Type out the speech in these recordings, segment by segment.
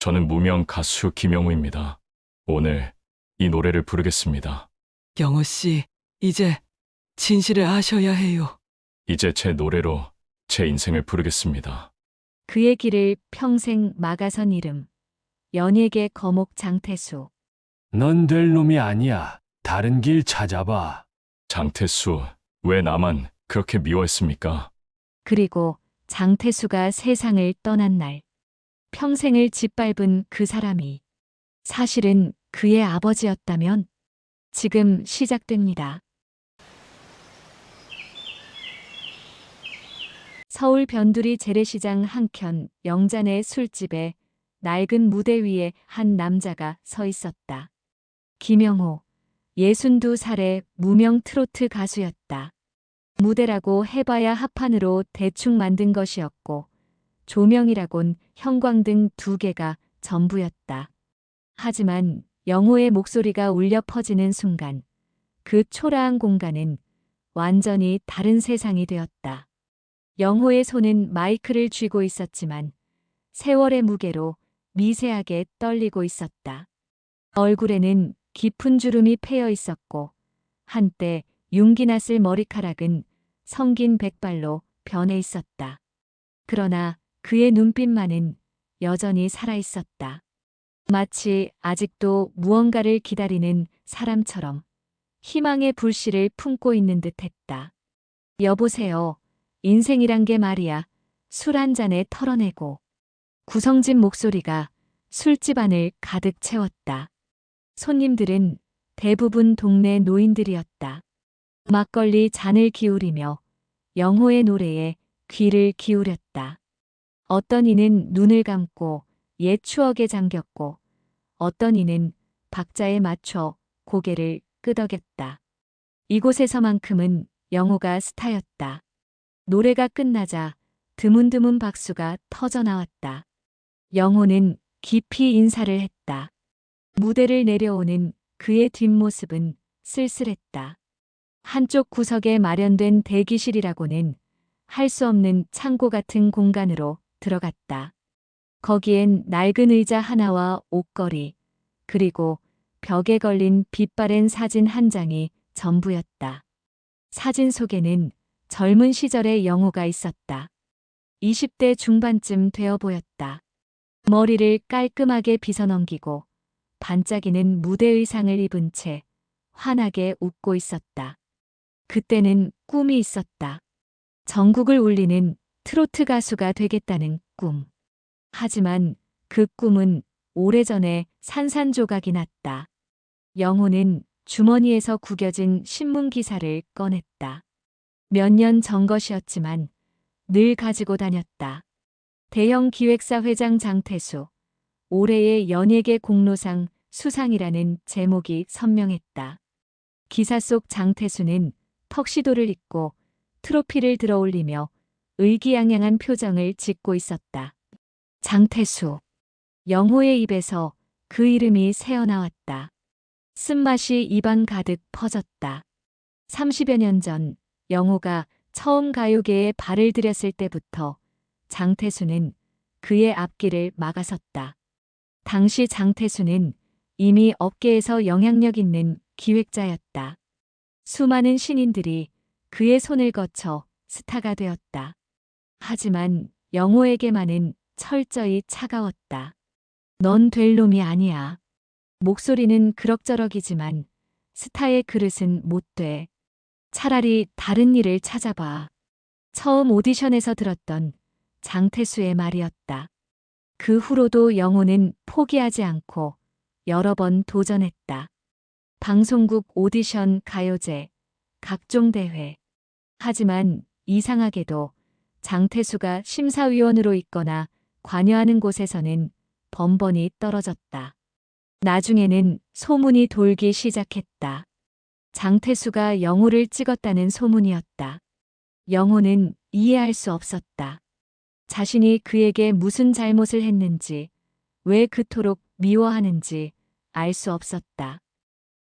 저는 무명 가수 김영우입니다. 오늘 이 노래를 부르겠습니다. 영호 씨, 이제 진실을 아셔야 해요. 이제 제 노래로 제 인생을 부르겠습니다. 그의 길을 평생 막아선 이름. 연예계 거목 장태수. 넌 될 놈이 아니야. 다른 길 찾아봐. 장태수, 왜 나만 그렇게 미워했습니까? 그리고 장태수가 세상을 떠난 날. 평생을 짓밟은 그 사람이 사실은 그의 아버지였다면 지금 시작됩니다. 서울 변두리 재래시장 한켠 영잔의 술집에 낡은 무대 위에 한 남자가 서 있었다. 김영호, 62살의 무명 트로트 가수였다. 무대라고 해봐야 합판으로 대충 만든 것이었고 조명이라곤 형광등 2개가 전부였다. 하지만 영호의 목소리가 울려 퍼지는 순간 그 초라한 공간은 완전히 다른 세상이 되었다. 영호의 손은 마이크를 쥐고 있었지만 세월의 무게로 미세하게 떨리고 있었다. 얼굴에는 깊은 주름이 패여 있었고 한때 윤기 났을 머리카락은 성긴 백발로 변해 있었다. 그러나 그의 눈빛만은 여전히 살아 있었다. 마치 아직도 무언가를 기다리는 사람처럼 희망의 불씨를 품고 있는 듯 했다. 여보세요. 인생이란 게 말이야. 술 한 잔에 털어내고. 구성진 목소리가 술집 안을 가득 채웠다. 손님들은 대부분 동네 노인들이었다. 막걸리 잔을 기울이며 영호의 노래에 귀를 기울였다. 어떤 이는 눈을 감고 옛 추억에 잠겼고 어떤 이는 박자에 맞춰 고개를 끄덕였다. 이곳에서만큼은 영호가 스타였다. 노래가 끝나자 드문드문 박수가 터져 나왔다. 영호는 깊이 인사를 했다. 무대를 내려오는 그의 뒷모습은 쓸쓸했다. 한쪽 구석에 마련된 대기실이라고는 할 수 없는 창고 같은 공간으로 들어갔다. 거기엔 낡은 의자 하나와 옷걸이, 그리고 벽에 걸린 빛바랜 사진 한 장이 전부였다. 사진 속에는 젊은 시절의 영호가 있었다. 20대 중반쯤 되어 보였다. 머리를 깔끔하게 빗어넘기고 반짝이는 무대 의상을 입은 채 환하게 웃고 있었다. 그때는 꿈이 있었다. 전국을 울리는 트로트 가수가 되겠다는 꿈. 하지만 그 꿈은 오래전에 산산조각이 났다. 영호는 주머니에서 구겨진 신문 기사를 꺼냈다. 몇 년 전 것이었지만 늘 가지고 다녔다. 대형 기획사 회장 장태수, 올해의 연예계 공로상 수상이라는 제목이 선명했다. 기사 속 장태수는 턱시도를 입고 트로피를 들어올리며 의기양양한 표정을 짓고 있었다. 장태수. 영호의 입에서 그 이름이 새어나왔다. 쓴맛이 입안 가득 퍼졌다. 30여 년 전 영호가 처음 가요계에 발을 들였을 때부터 장태수는 그의 앞길을 막아섰다. 당시 장태수는 이미 업계에서 영향력 있는 기획자였다. 수많은 신인들이 그의 손을 거쳐 스타가 되었다. 하지만 영호에게만은 철저히 차가웠다. 넌 될 놈이 아니야. 목소리는 그럭저럭이지만 스타의 그릇은 못 돼. 차라리 다른 일을 찾아봐. 처음 오디션에서 들었던 장태수의 말이었다. 그 후로도 영호는 포기하지 않고 여러 번 도전했다. 방송국 오디션, 가요제, 각종 대회. 하지만 이상하게도 장태수가 심사위원으로 있거나 관여하는 곳에서는 번번이 떨어졌다. 나중에는 소문이 돌기 시작했다. 장태수가 영호를 찍었다는 소문이었다. 영호는 이해할 수 없었다. 자신이 그에게 무슨 잘못을 했는지, 왜 그토록 미워하는지 알 수 없었다.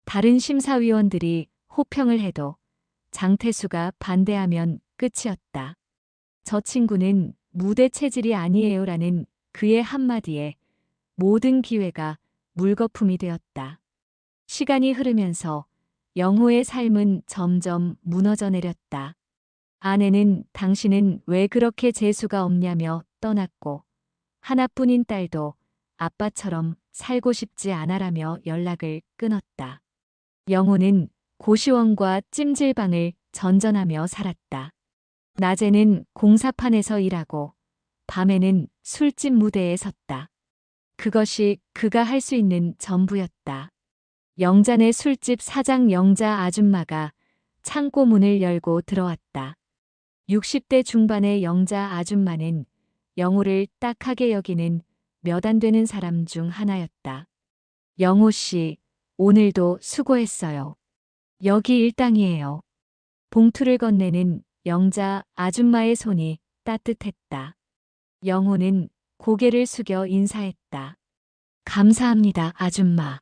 다른 심사위원들이 호평을 해도 장태수가 반대하면 끝이었다. 저 친구는 무대 체질이 아니에요라는 그의 한마디에 모든 기회가 물거품이 되었다. 시간이 흐르면서 영호의 삶은 점점 무너져 내렸다. 아내는 당신은 왜 그렇게 재수가 없냐며 떠났고 하나뿐인 딸도 아빠처럼 살고 싶지 않아라며 연락을 끊었다. 영호는 고시원과 찜질방을 전전하며 살았다. 낮에는 공사판에서 일하고 밤에는 술집 무대에 섰다. 그것이 그가 할 수 있는 전부였다. 영자네 술집 사장 영자 아줌마가 창고 문을 열고 들어왔다. 60대 중반의 영자 아줌마는 영호를 딱하게 여기는 몇 안 되는 사람 중 하나였다. 영호 씨, 오늘도 수고했어요. 여기 일당이에요. 봉투를 건네는 영자 아줌마의 손이 따뜻했다. 영호는 고개를 숙여 인사했다. 감사합니다, 아줌마.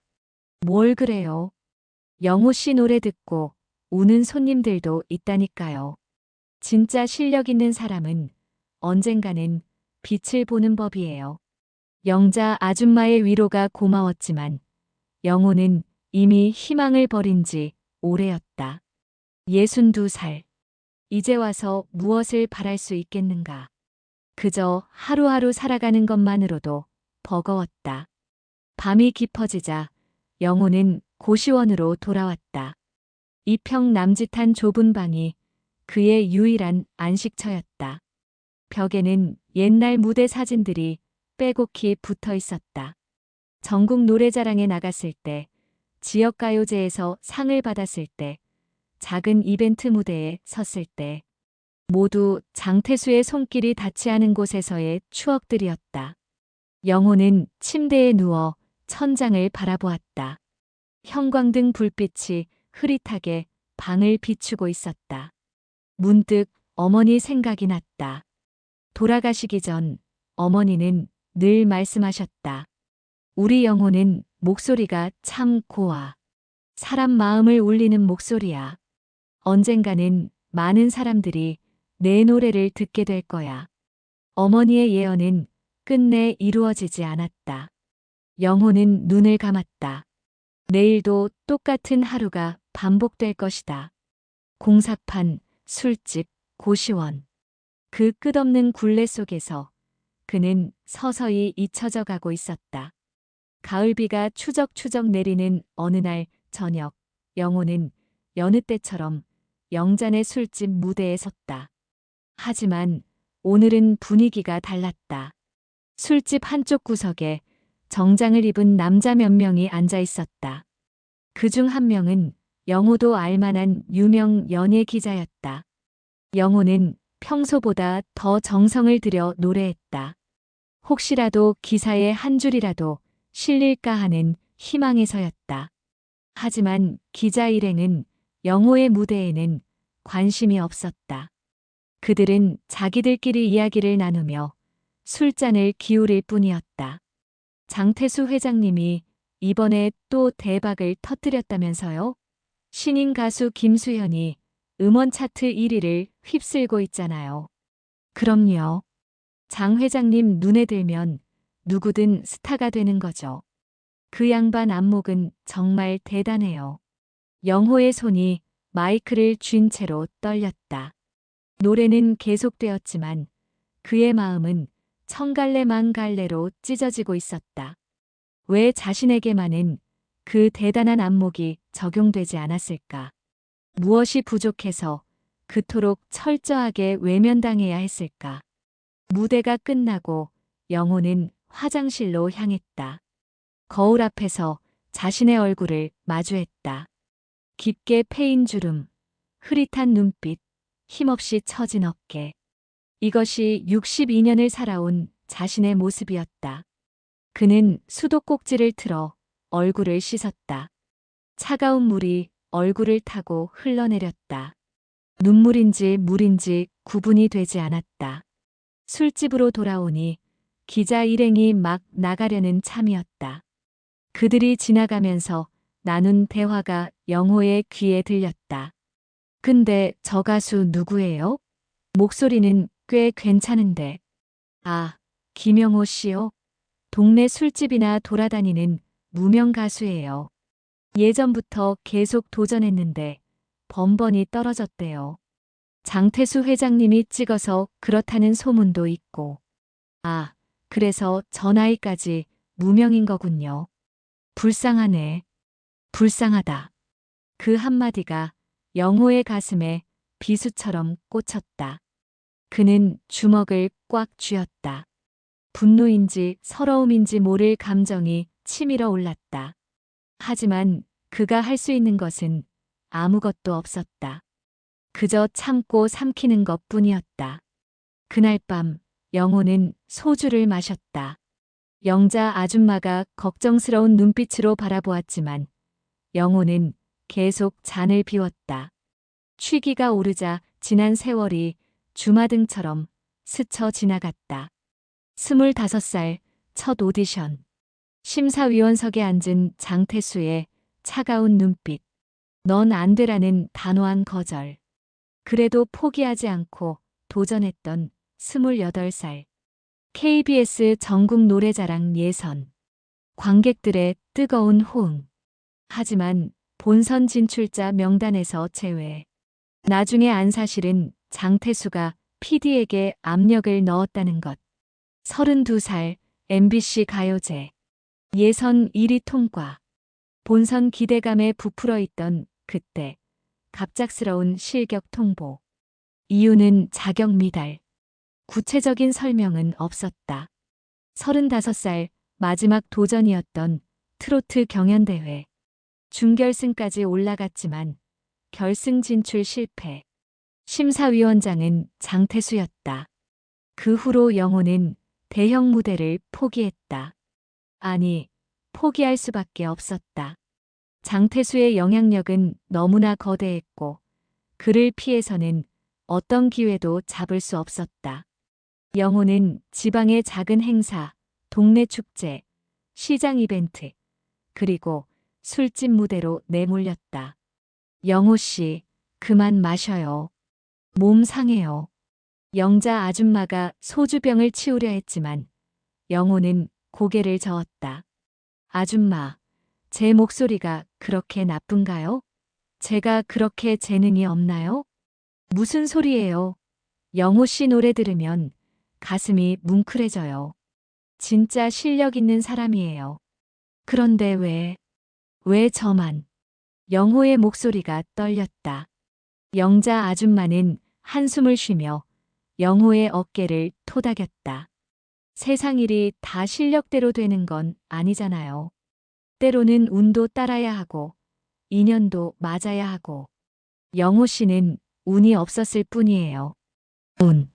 뭘 그래요? 영호 씨 노래 듣고 우는 손님들도 있다니까요. 진짜 실력 있는 사람은 언젠가는 빛을 보는 법이에요. 영자 아줌마의 위로가 고마웠지만 영호는 이미 희망을 버린 지 오래였다. 62살. 이제 와서 무엇을 바랄 수 있겠는가. 그저 하루하루 살아가는 것만으로도 버거웠다. 밤이 깊어지자 영호는 고시원으로 돌아왔다. 이평 남짓한 좁은 방이 그의 유일한 안식처였다. 벽에는 옛날 무대 사진들이 빼곡히 붙어 있었다. 전국 노래자랑에 나갔을 때, 지역가요제에서 상을 받았을 때, 작은 이벤트 무대에 섰을 때, 모두 장태수의 손길이 닿지 않은 곳에서의 추억들이었다. 영호는 침대에 누워 천장을 바라보았다. 형광등 불빛이 흐릿하게 방을 비추고 있었다. 문득 어머니 생각이 났다. 돌아가시기 전 어머니는 늘 말씀하셨다. 우리 영호는 목소리가 참 고와. 사람 마음을 울리는 목소리야. 언젠가는 많은 사람들이 내 노래를 듣게 될 거야. 어머니의 예언은 끝내 이루어지지 않았다. 영호는 눈을 감았다. 내일도 똑같은 하루가 반복될 것이다. 공사판, 술집, 고시원. 그 끝없는 굴레 속에서 그는 서서히 잊혀져 가고 있었다. 가을비가 추적추적 내리는 어느 날 저녁, 영호는 여느 때처럼 영잔의 술집 무대에 섰다. 하지만 오늘은 분위기가 달랐다. 술집 한쪽 구석에 정장을 입은 남자 몇 명이 앉아 있었다. 그중 한 명은 영호도 알만한 유명 연예 기자였다. 영호는 평소보다 더 정성을 들여 노래했다. 혹시라도 기사에 한 줄이라도 실릴까 하는 희망에서였다. 하지만 기자 일행은 영호의 무대에는 관심이 없었다. 그들은 자기들끼리 이야기를 나누며 술잔을 기울일 뿐이었다. 장태수 회장님이 이번에 또 대박을 터뜨렸다면서요? 신인 가수 김수현이 음원 차트 1위를 휩쓸고 있잖아요. 그럼요. 장 회장님 눈에 들면 누구든 스타가 되는 거죠. 그 양반 안목은 정말 대단해요. 영호의 손이 마이크를 쥔 채로 떨렸다. 노래는 계속되었지만 그의 마음은 천갈래 만갈래로 찢어지고 있었다. 왜 자신에게만은 그 대단한 안목이 적용되지 않았을까? 무엇이 부족해서 그토록 철저하게 외면당해야 했을까? 무대가 끝나고 영호는 화장실로 향했다. 거울 앞에서 자신의 얼굴을 마주했다. 깊게 패인 주름, 흐릿한 눈빛, 힘없이 처진 어깨. 이것이 62년을 살아온 자신의 모습이었다. 그는 수도꼭지를 틀어 얼굴을 씻었다. 차가운 물이 얼굴을 타고 흘러내렸다. 눈물인지 물인지 구분이 되지 않았다. 술집으로 돌아오니 기자 일행이 막 나가려는 참이었다. 그들이 지나가면서 나눈 대화가 영호의 귀에 들렸다. 근데 저 가수 누구예요? 목소리는 꽤 괜찮은데. 아, 김영호 씨요? 동네 술집이나 돌아다니는 무명 가수예요. 예전부터 계속 도전했는데 번번이 떨어졌대요. 장태수 회장님이 찍어서 그렇다는 소문도 있고. 아, 그래서 저 나이까지 무명인 거군요. 불쌍하네. 불쌍하다. 그 한마디가 영호의 가슴에 비수처럼 꽂혔다. 그는 주먹을 꽉 쥐었다. 분노인지 서러움인지 모를 감정이 치밀어 올랐다. 하지만 그가 할 수 있는 것은 아무것도 없었다. 그저 참고 삼키는 것뿐이었다. 그날 밤 영호는 소주를 마셨다. 영자 아줌마가 걱정스러운 눈빛으로 바라보았지만 영호는 계속 잔을 비웠다. 취기가 오르자 지난 세월이 주마등처럼 스쳐 지나갔다. 25살 첫 오디션. 심사위원석에 앉은 장태수의 차가운 눈빛. 넌 안 되라는 단호한 거절. 그래도 포기하지 않고 도전했던 28살. KBS 전국 노래자랑 예선. 관객들의 뜨거운 호응. 하지만 본선 진출자 명단에서 제외. 나중에 안 사실은 장태수가 PD에게 압력을 넣었다는 것. 32살 MBC 가요제. 예선 1위 통과. 본선 기대감에 부풀어 있던 그때 갑작스러운 실격 통보. 이유는 자격 미달. 구체적인 설명은 없었다. 35살 마지막 도전이었던 트로트 경연대회. 준결승까지 올라갔지만 결승 진출 실패. 심사위원장은 장태수였다. 그 후로 영호는 대형 무대를 포기했다. 아니, 포기할 수밖에 없었다. 장태수의 영향력은 너무나 거대했고 그를 피해서는 어떤 기회도 잡을 수 없었다. 영호는 지방의 작은 행사, 동네 축제, 시장 이벤트, 그리고 술집 무대로 내몰렸다. 영호 씨, 그만 마셔요. 몸 상해요. 영자 아줌마가 소주병을 치우려 했지만 영호는 고개를 저었다. 아줌마, 제 목소리가 그렇게 나쁜가요? 제가 그렇게 재능이 없나요? 무슨 소리예요? 영호 씨 노래 들으면 가슴이 뭉클해져요. 진짜 실력 있는 사람이에요. 그런데 왜 저만? 영호의 목소리가 떨렸다. 영자 아줌마는 한숨을 쉬며 영호의 어깨를 토닥였다. 세상 일이 다 실력대로 되는 건 아니잖아요. 때로는 운도 따라야 하고 인연도 맞아야 하고. 영호 씨는 운이 없었을 뿐이에요. 운.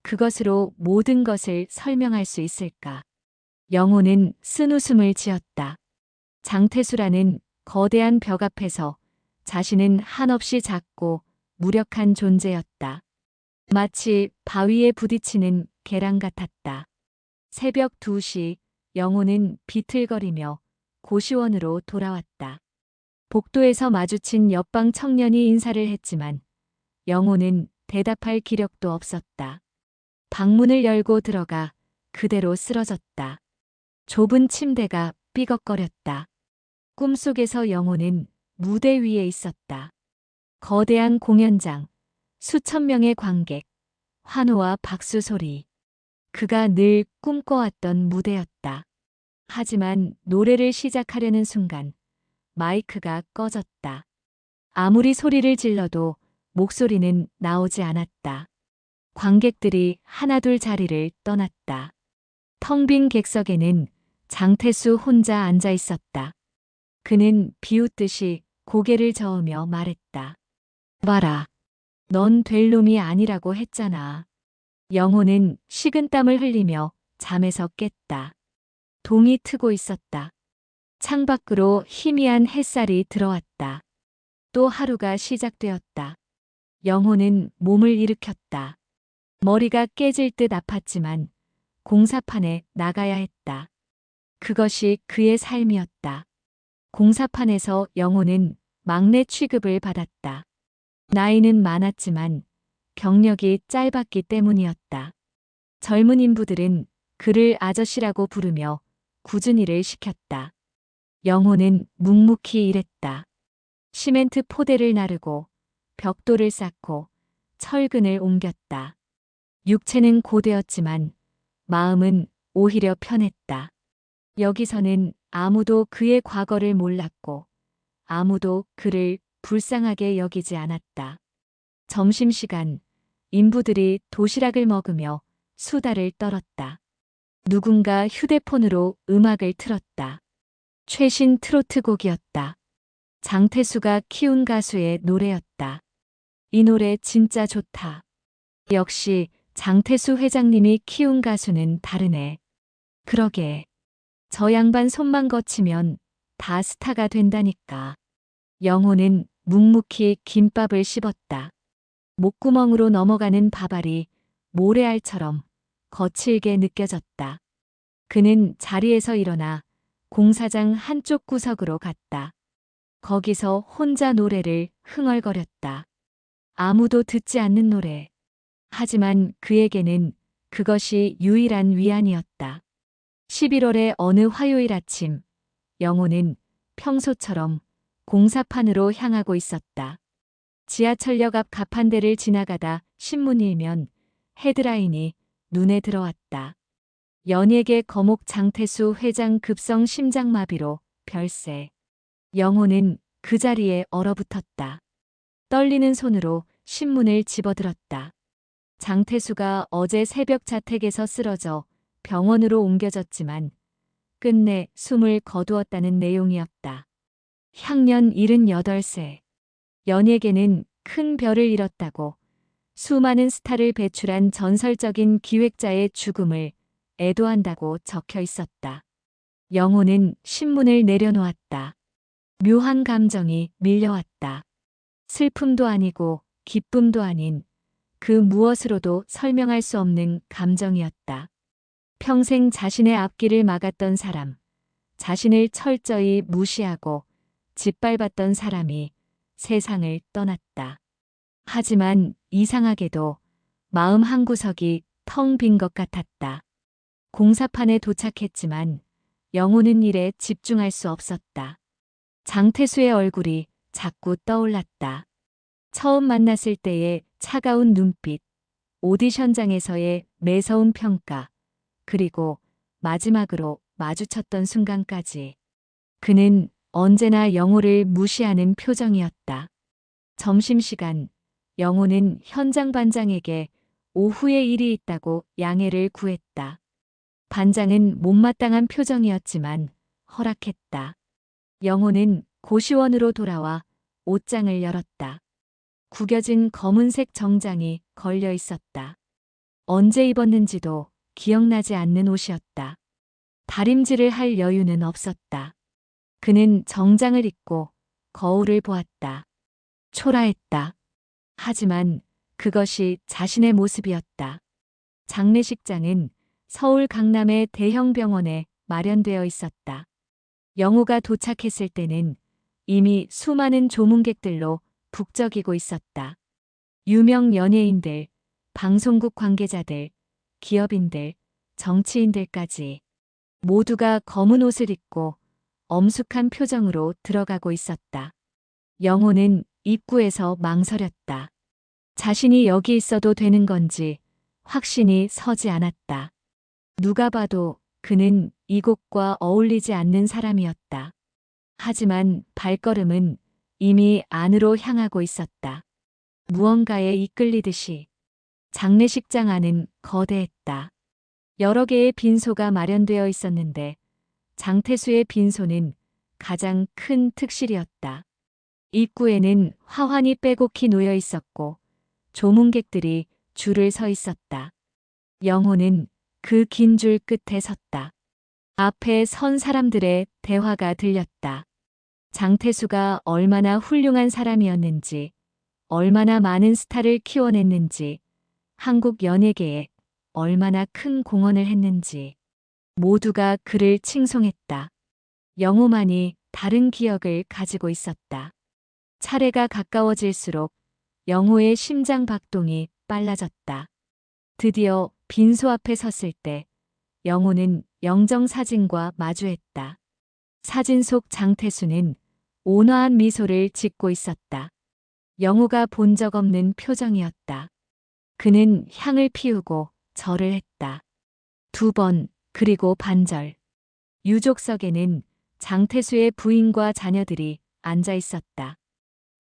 그것으로 모든 것을 설명할 수 있을까? 영호는 쓴웃음을 지었다. 장태수라는 거대한 벽 앞에서 자신은 한없이 작고 무력한 존재였다. 마치 바위에 부딪히는 계랑 같았다. 새벽 2시 영호는 비틀거리며 고시원으로 돌아왔다. 복도에서 마주친 옆방 청년이 인사를 했지만 영호는 대답할 기력도 없었다. 방문을 열고 들어가 그대로 쓰러졌다. 좁은 침대가 삐걱거렸다. 꿈속에서 영호는 무대 위에 있었다. 거대한 공연장, 수천 명의 관객, 환호와 박수 소리. 그가 늘 꿈꿔왔던 무대였다. 하지만 노래를 시작하려는 순간 마이크가 꺼졌다. 아무리 소리를 질러도 목소리는 나오지 않았다. 관객들이 하나둘 자리를 떠났다. 텅 빈 객석에는 장태수 혼자 앉아 있었다. 그는 비웃듯이 고개를 저으며 말했다. 봐라. 넌 될 놈이 아니라고 했잖아. 영호는 식은땀을 흘리며 잠에서 깼다. 동이 트고 있었다. 창밖으로 희미한 햇살이 들어왔다. 또 하루가 시작되었다. 영호는 몸을 일으켰다. 머리가 깨질 듯 아팠지만 공사판에 나가야 했다. 그것이 그의 삶이었다. 공사판에서 영호는 막내 취급을 받았다. 나이는 많았지만 경력이 짧았기 때문이었다. 젊은 인부들은 그를 아저씨라고 부르며 굳은 일을 시켰다. 영호는 묵묵히 일했다. 시멘트 포대를 나르고 벽돌을 쌓고 철근을 옮겼다. 육체는 고되었지만 마음은 오히려 편했다. 여기서는 아무도 그의 과거를 몰랐고 아무도 그를 불쌍하게 여기지 않았다. 점심시간 인부들이 도시락을 먹으며 수다를 떨었다. 누군가 휴대폰으로 음악을 틀었다. 최신 트로트 곡이었다. 장태수가 키운 가수의 노래였다. 이 노래 진짜 좋다. 역시 장태수 회장님이 키운 가수는 다르네. 그러게. 저 양반 손만 거치면 다 스타가 된다니까. 영호는 묵묵히 김밥을 씹었다. 목구멍으로 넘어가는 밥알이 모래알처럼 거칠게 느껴졌다. 그는 자리에서 일어나 공사장 한쪽 구석으로 갔다. 거기서 혼자 노래를 흥얼거렸다. 아무도 듣지 않는 노래. 하지만 그에게는 그것이 유일한 위안이었다. 11월의 어느 화요일 아침, 영호는 평소처럼 공사판으로 향하고 있었다. 지하철역 앞 가판대를 지나가다 신문 일면 헤드라인이 눈에 들어왔다. 연예계 거목 장태수 회장 급성 심장마비로 별세. 영호는 그 자리에 얼어붙었다. 떨리는 손으로 신문을 집어들었다. 장태수가 어제 새벽 자택에서 쓰러져 병원으로 옮겨졌지만 끝내 숨을 거두었다는 내용이었다. 향년 78세. 연예계는 큰 별을 잃었다고 수많은 스타를 배출한 전설적인 기획자의 죽음을 애도한다고 적혀 있었다. 영호는 신문을 내려놓았다. 묘한 감정이 밀려왔다. 슬픔도 아니고 기쁨도 아닌 그 무엇으로도 설명할 수 없는 감정이었다. 평생 자신의 앞길을 막았던 사람, 자신을 철저히 무시하고 짓밟았던 사람이 세상을 떠났다. 하지만 이상하게도 마음 한구석이 텅 빈 것 같았다. 공사판에 도착했지만 영호는 일에 집중할 수 없었다. 장태수의 얼굴이 자꾸 떠올랐다. 처음 만났을 때의 차가운 눈빛, 오디션장에서의 매서운 평가, 그리고 마지막으로 마주쳤던 순간까지. 그는 언제나 영호를 무시하는 표정이었다. 점심시간, 영호는 현장 반장에게 오후에 일이 있다고 양해를 구했다. 반장은 못마땅한 표정이었지만 허락했다. 영호는 고시원으로 돌아와 옷장을 열었다. 구겨진 검은색 정장이 걸려 있었다. 언제 입었는지도 기억나지 않는 옷이었다. 다림질을 할 여유는 없었다. 그는 정장을 입고 거울을 보았다. 초라했다. 하지만 그것이 자신의 모습이었다. 장례식장은 서울 강남의 대형 병원에 마련되어 있었다. 영호가 도착했을 때는 이미 수많은 조문객들로 북적이고 있었다. 유명 연예인들, 방송국 관계자들, 기업인들, 정치인들까지 모두가 검은 옷을 입고 엄숙한 표정으로 들어가고 있었다. 영호는 입구에서 망설였다. 자신이 여기 있어도 되는 건지 확신이 서지 않았다. 누가 봐도 그는 이곳과 어울리지 않는 사람이었다. 하지만 발걸음은 이미 안으로 향하고 있었다. 무언가에 이끌리듯이. 장례식장 안은 거대했다. 여러 개의 빈소가 마련되어 있었는데 장태수의 빈소는 가장 큰 특실이었다. 입구에는 화환이 빼곡히 놓여 있었고 조문객들이 줄을 서 있었다. 영호는 그 긴 줄 끝에 섰다. 앞에 선 사람들의 대화가 들렸다. 장태수가 얼마나 훌륭한 사람이었는지, 얼마나 많은 스타를 키워냈는지, 한국 연예계에 얼마나 큰 공헌을 했는지 모두가 그를 칭송했다. 영호만이 다른 기억을 가지고 있었다. 차례가 가까워질수록 영호의 심장 박동이 빨라졌다. 드디어 빈소 앞에 섰을 때 영호는 영정 사진과 마주했다. 사진 속 장태수는 온화한 미소를 짓고 있었다. 영호가 본 적 없는 표정이었다. 그는 향을 피우고 절을 했다. 2번, 그리고 반절. 유족석에는 장태수의 부인과 자녀들이 앉아 있었다.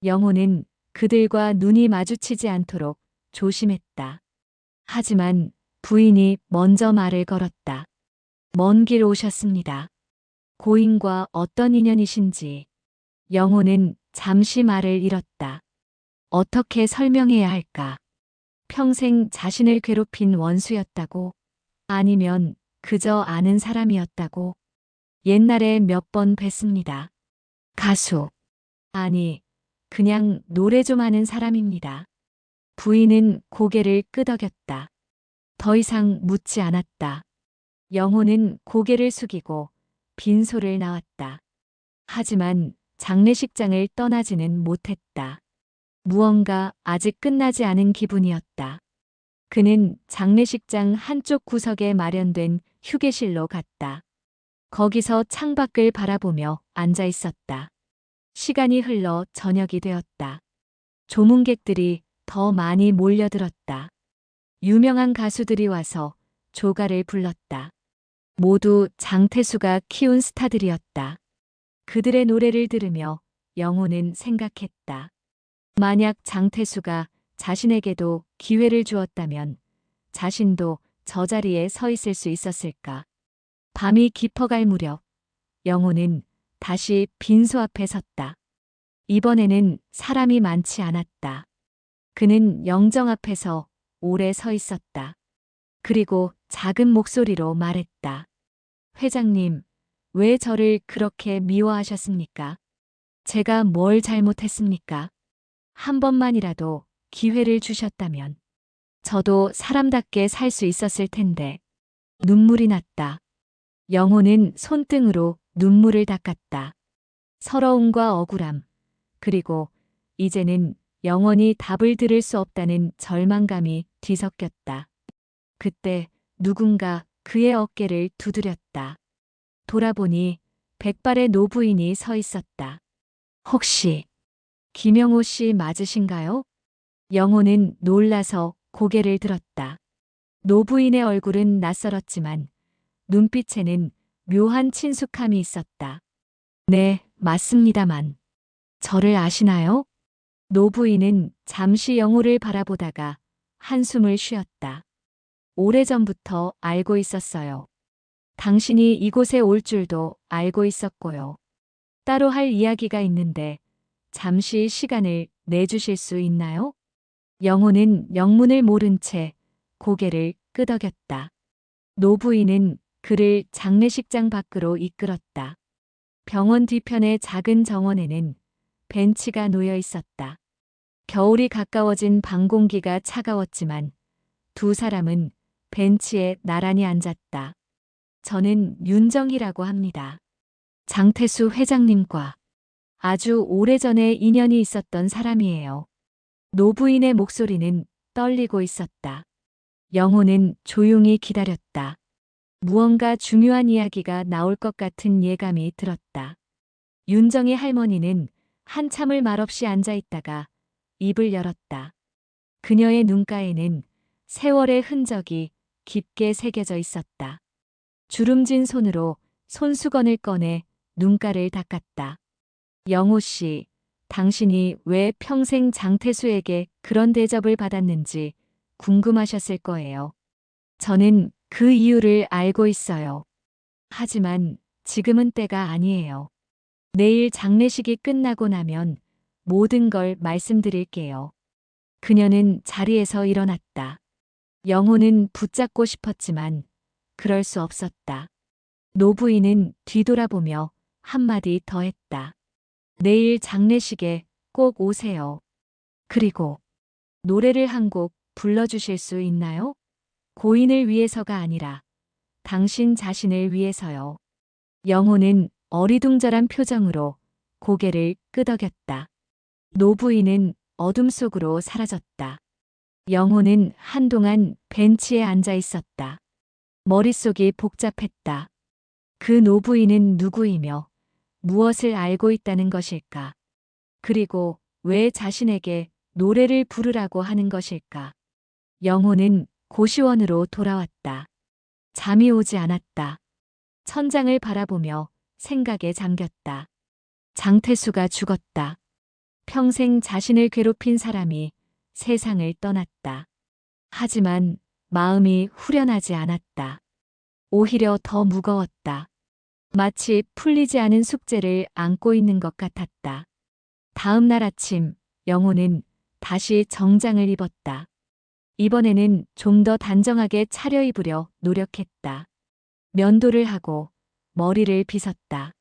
영호는 그들과 눈이 마주치지 않도록 조심했다. 하지만 부인이 먼저 말을 걸었다. 먼 길 오셨습니다. 고인과 어떤 인연이신지. 영호는 잠시 말을 잃었다. 어떻게 설명해야 할까? 평생 자신을 괴롭힌 원수였다고? 아니면 그저 아는 사람이었다고? 옛날에 몇 번 뵀습니다. 가수. 아니, 그냥 노래 좀 하는 사람입니다. 부인은 고개를 끄덕였다. 더 이상 묻지 않았다. 영호는 고개를 숙이고 빈소를 나왔다. 하지만 장례식장을 떠나지는 못했다. 무언가 아직 끝나지 않은 기분이었다. 그는 장례식장 한쪽 구석에 마련된 휴게실로 갔다. 거기서 창밖을 바라보며 앉아 있었다. 시간이 흘러 저녁이 되었다. 조문객들이 더 많이 몰려들었다. 유명한 가수들이 와서 조가를 불렀다. 모두 장태수가 키운 스타들이었다. 그들의 노래를 들으며 영호는 생각했다. 만약 장태수가 자신에게도 기회를 주었다면 자신도 저 자리에 서 있을 수 있었을까? 밤이 깊어갈 무렵 영호는 다시 빈소 앞에 섰다. 이번에는 사람이 많지 않았다. 그는 영정 앞에서 오래 서 있었다. 그리고 작은 목소리로 말했다. 회장님, 왜 저를 그렇게 미워하셨습니까? 제가 뭘 잘못했습니까? 한 번만이라도 기회를 주셨다면 저도 사람답게 살 수 있었을 텐데. 눈물이 났다. 영호는 손등으로 눈물을 닦았다. 서러움과 억울함, 그리고 이제는 영원히 답을 들을 수 없다는 절망감이 뒤섞였다. 그때 누군가 그의 어깨를 두드렸다. 돌아보니 백발의 노부인이 서 있었다. 혹시 김영호 씨 맞으신가요? 영호는 놀라서 고개를 들었다. 노부인의 얼굴은 낯설었지만 눈빛에는 묘한 친숙함이 있었다. 네, 맞습니다만. 저를 아시나요? 노부인은 잠시 영호를 바라보다가 한숨을 쉬었다. 오래전부터 알고 있었어요. 당신이 이곳에 올 줄도 알고 있었고요. 따로 할 이야기가 있는데 잠시 시간을 내주실 수 있나요? 영호는 영문을 모른 채 고개를 끄덕였다. 노부인은 그를 장례식장 밖으로 이끌었다. 병원 뒤편의 작은 정원에는 벤치가 놓여 있었다. 겨울이 가까워진 방 공기가 차가웠지만 두 사람은 벤치에 나란히 앉았다. 저는 윤정희라고 합니다. 장태수 회장님과 아주 오래전에 인연이 있었던 사람이에요. 노부인의 목소리는 떨리고 있었다. 영호는 조용히 기다렸다. 무언가 중요한 이야기가 나올 것 같은 예감이 들었다. 윤정희 할머니는 한참을 말없이 앉아 있다가 입을 열었다. 그녀의 눈가에는 세월의 흔적이 깊게 새겨져 있었다. 주름진 손으로 손수건을 꺼내 눈가를 닦았다. 영호 씨, 당신이 왜 평생 장태수에게 그런 대접을 받았는지 궁금하셨을 거예요. 저는 그 이유를 알고 있어요. 하지만 지금은 때가 아니에요. 내일 장례식이 끝나고 나면 모든 걸 말씀드릴게요. 그녀는 자리에서 일어났다. 영호는 붙잡고 싶었지만 그럴 수 없었다. 노부인은 뒤돌아보며 한마디 더 했다. 내일 장례식에 꼭 오세요. 그리고 노래를 한 곡 불러주실 수 있나요? 고인을 위해서가 아니라 당신 자신을 위해서요. 영호는 어리둥절한 표정으로 고개를 끄덕였다. 노부인은 어둠 속으로 사라졌다. 영호는 한동안 벤치에 앉아 있었다. 머릿속이 복잡했다. 그 노부인은 누구이며 무엇을 알고 있다는 것일까? 그리고 왜 자신에게 노래를 부르라고 하는 것일까? 영호는 고시원으로 돌아왔다. 잠이 오지 않았다. 천장을 바라보며 생각에 잠겼다. 장태수가 죽었다. 평생 자신을 괴롭힌 사람이 세상을 떠났다. 하지만 마음이 후련하지 않았다. 오히려 더 무거웠다. 마치 풀리지 않은 숙제를 안고 있는 것 같았다. 다음 날 아침, 영호는 다시 정장을 입었다. 이번에는 좀 더 단정하게 차려입으려 노력했다. 면도를 하고 머리를 빗었다.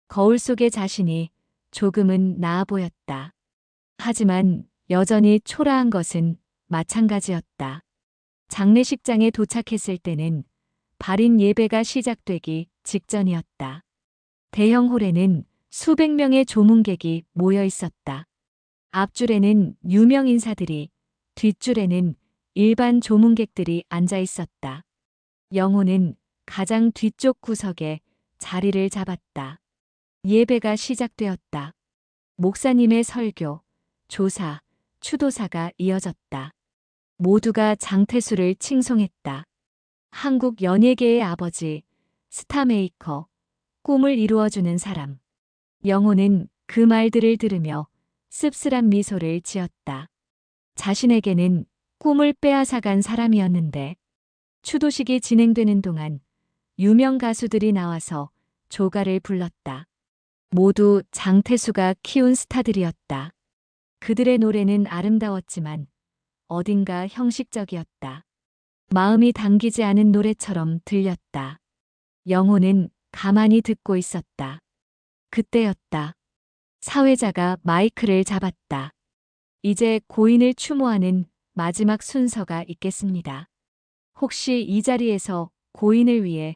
거울 속의 자신이 조금은 나아 보였다. 하지만 여전히 초라한 것은 마찬가지였다. 장례식장에 도착했을 때는 발인 예배가 시작되기 직전이었다. 대형 홀에는 수백 명의 조문객이 모여 있었다. 앞줄에는 유명 인사들이, 뒷줄에는 일반 조문객들이 앉아 있었다. 영호는 가장 뒤쪽 구석에 자리를 잡았다. 예배가 시작되었다. 목사님의 설교, 조사, 추도사가 이어졌다. 모두가 장태수를 칭송했다. 한국 연예계의 아버지, 스타메이커, 꿈을 이루어주는 사람. 영호는 그 말들을 들으며 씁쓸한 미소를 지었다. 자신에게는 꿈을 빼앗아간 사람이었는데 추도식이 진행되는 동안 유명 가수들이 나와서 조가를 불렀다. 모두 장태수가 키운 스타들이었다. 그들의 노래는 아름다웠지만 어딘가 형식적이었다. 마음이 당기지 않은 노래처럼 들렸다. 영호는 가만히 듣고 있었다. 그때였다. 사회자가 마이크를 잡았다. 이제 고인을 추모하는 마지막 순서가 있겠습니다. 혹시 이 자리에서 고인을 위해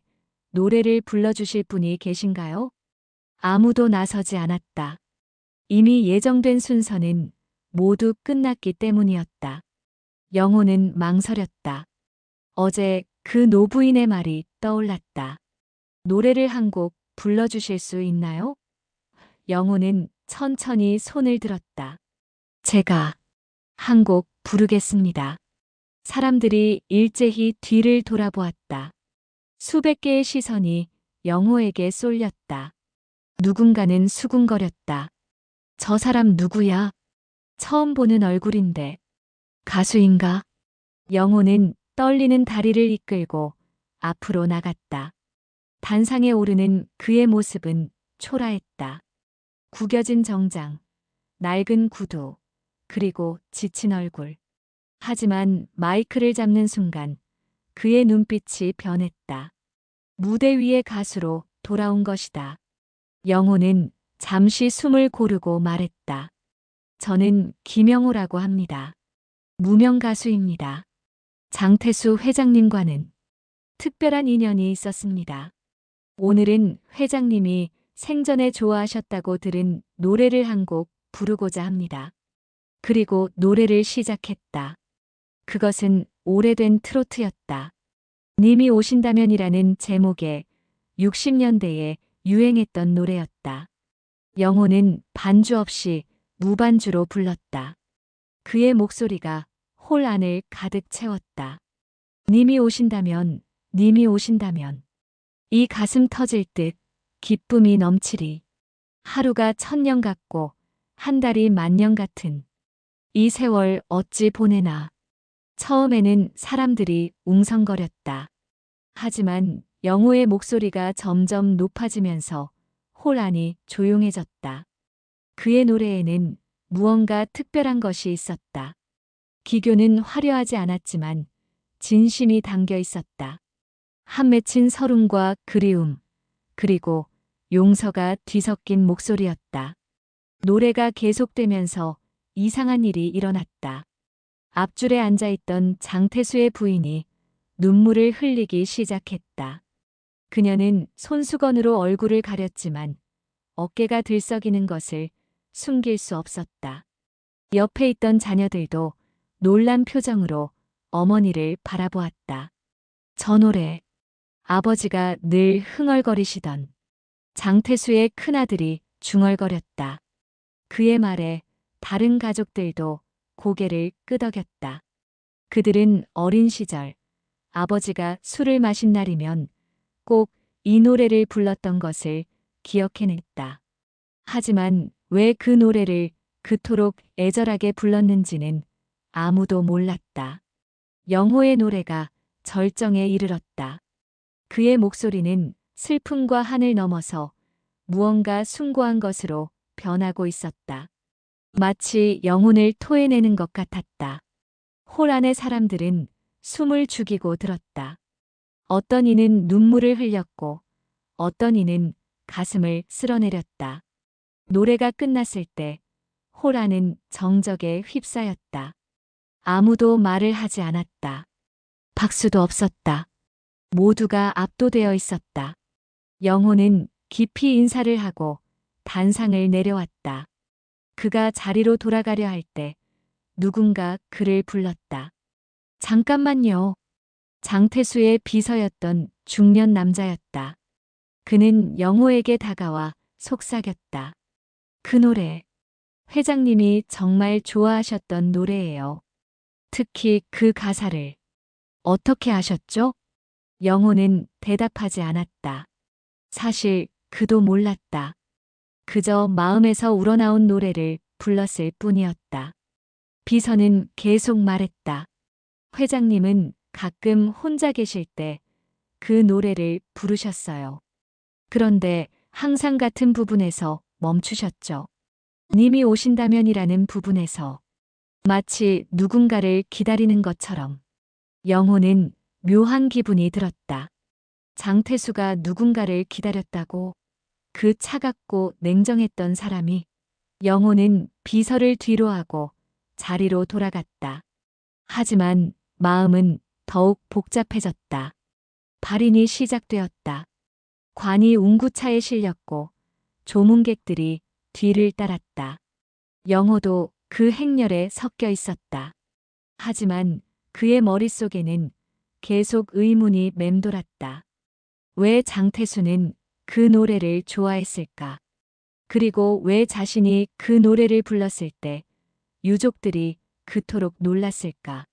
노래를 불러주실 분이 계신가요? 아무도 나서지 않았다. 이미 예정된 순서는 모두 끝났기 때문이었다. 영호는 망설였다. 어제 그 노부인의 말이 떠올랐다. 노래를 한 곡 불러주실 수 있나요? 영호는 천천히 손을 들었다. 제가 한 곡 부르겠습니다. 사람들이 일제히 뒤를 돌아보았다. 수백 개의 시선이 영호에게 쏠렸다. 누군가는 수군거렸다. 저 사람 누구야? 처음 보는 얼굴인데. 가수인가? 영호는 떨리는 다리를 이끌고 앞으로 나갔다. 단상에 오르는 그의 모습은 초라했다. 구겨진 정장, 낡은 구두, 그리고 지친 얼굴. 하지만 마이크를 잡는 순간 그의 눈빛이 변했다. 무대 위의 가수로 돌아온 것이다. 영호는 잠시 숨을 고르고 말했다. 저는 김영호라고 합니다. 무명 가수입니다. 장태수 회장님과는 특별한 인연이 있었습니다. 오늘은 회장님이 생전에 좋아하셨다고 들은 노래를 한 곡 부르고자 합니다. 그리고 노래를 시작했다. 그것은 오래된 트로트였다. 님이 오신다면이라는 제목의 60년대에 유행했던 노래였다. 영호는 반주 없이 무반주로 불렀다. 그의 목소리가 홀 안을 가득 채웠다. 님이 오신다면, 님이 오신다면. 이 가슴 터질 듯 기쁨이 넘치리. 하루가 천년 같고 한 달이 만년 같은 이 세월 어찌 보내나. 처음에는 사람들이 웅성거렸다. 하지만 영호의 목소리가 점점 높아지면서 홀 안이 조용해졌다. 그의 노래에는 무언가 특별한 것이 있었다. 기교는 화려하지 않았지만 진심이 담겨 있었다. 한 맺힌 서름과 그리움, 그리고 용서가 뒤섞인 목소리였다. 노래가 계속되면서 이상한 일이 일어났다. 앞줄에 앉아있던 장태수의 부인이 눈물을 흘리기 시작했다. 그녀는 손수건으로 얼굴을 가렸지만 어깨가 들썩이는 것을 숨길 수 없었다. 옆에 있던 자녀들도 놀란 표정으로 어머니를 바라보았다. 저 노래, 아버지가 늘 흥얼거리시던 장태수의 큰아들이 중얼거렸다. 그의 말에 다른 가족들도 고개를 끄덕였다. 그들은 어린 시절 아버지가 술을 마신 날이면 꼭 이 노래를 불렀던 것을 기억해냈다. 하지만 왜 그 노래를 그토록 애절하게 불렀는지는 아무도 몰랐다. 영호의 노래가 절정에 이르렀다. 그의 목소리는 슬픔과 한을 넘어서 무언가 숭고한 것으로 변하고 있었다. 마치 영혼을 토해내는 것 같았다. 홀 안의 사람들은 숨을 죽이고 들었다. 어떤 이는 눈물을 흘렸고 어떤 이는 가슴을 쓸어내렸다. 노래가 끝났을 때 홀 안은 정적에 휩싸였다. 아무도 말을 하지 않았다. 박수도 없었다. 모두가 압도되어 있었다. 영호는 깊이 인사를 하고 단상을 내려왔다. 그가 자리로 돌아가려 할 때 누군가 그를 불렀다. 잠깐만요. 장태수의 비서였던 중년 남자였다. 그는 영호에게 다가와 속삭였다. 그 노래, 회장님이 정말 좋아하셨던 노래예요. 특히 그 가사를. 어떻게 아셨죠? 영호는 대답하지 않았다. 사실 그도 몰랐다. 그저 마음에서 우러나온 노래를 불렀을 뿐이었다. 비서는 계속 말했다. 회장님은 가끔 혼자 계실 때 그 노래를 부르셨어요. 그런데 항상 같은 부분에서 멈추셨죠. 님이 오신다면이라는 부분에서 마치 누군가를 기다리는 것처럼. 영호는 묘한 기분이 들었다. 장태수가 누군가를 기다렸다고? 그 차갑고 냉정했던 사람이. 영호는 비서를 뒤로하고 자리로 돌아갔다. 하지만 마음은 더욱 복잡해졌다. 발인이 시작되었다. 관이 운구차에 실렸고 조문객들이 뒤를 따랐다. 영호도 그 행렬에 섞여 있었다. 하지만 그의 머릿속에는 계속 의문이 맴돌았다. 왜 장태수는 그 노래를 좋아했을까? 그리고 왜 자신이 그 노래를 불렀을 때 유족들이 그토록 놀랐을까?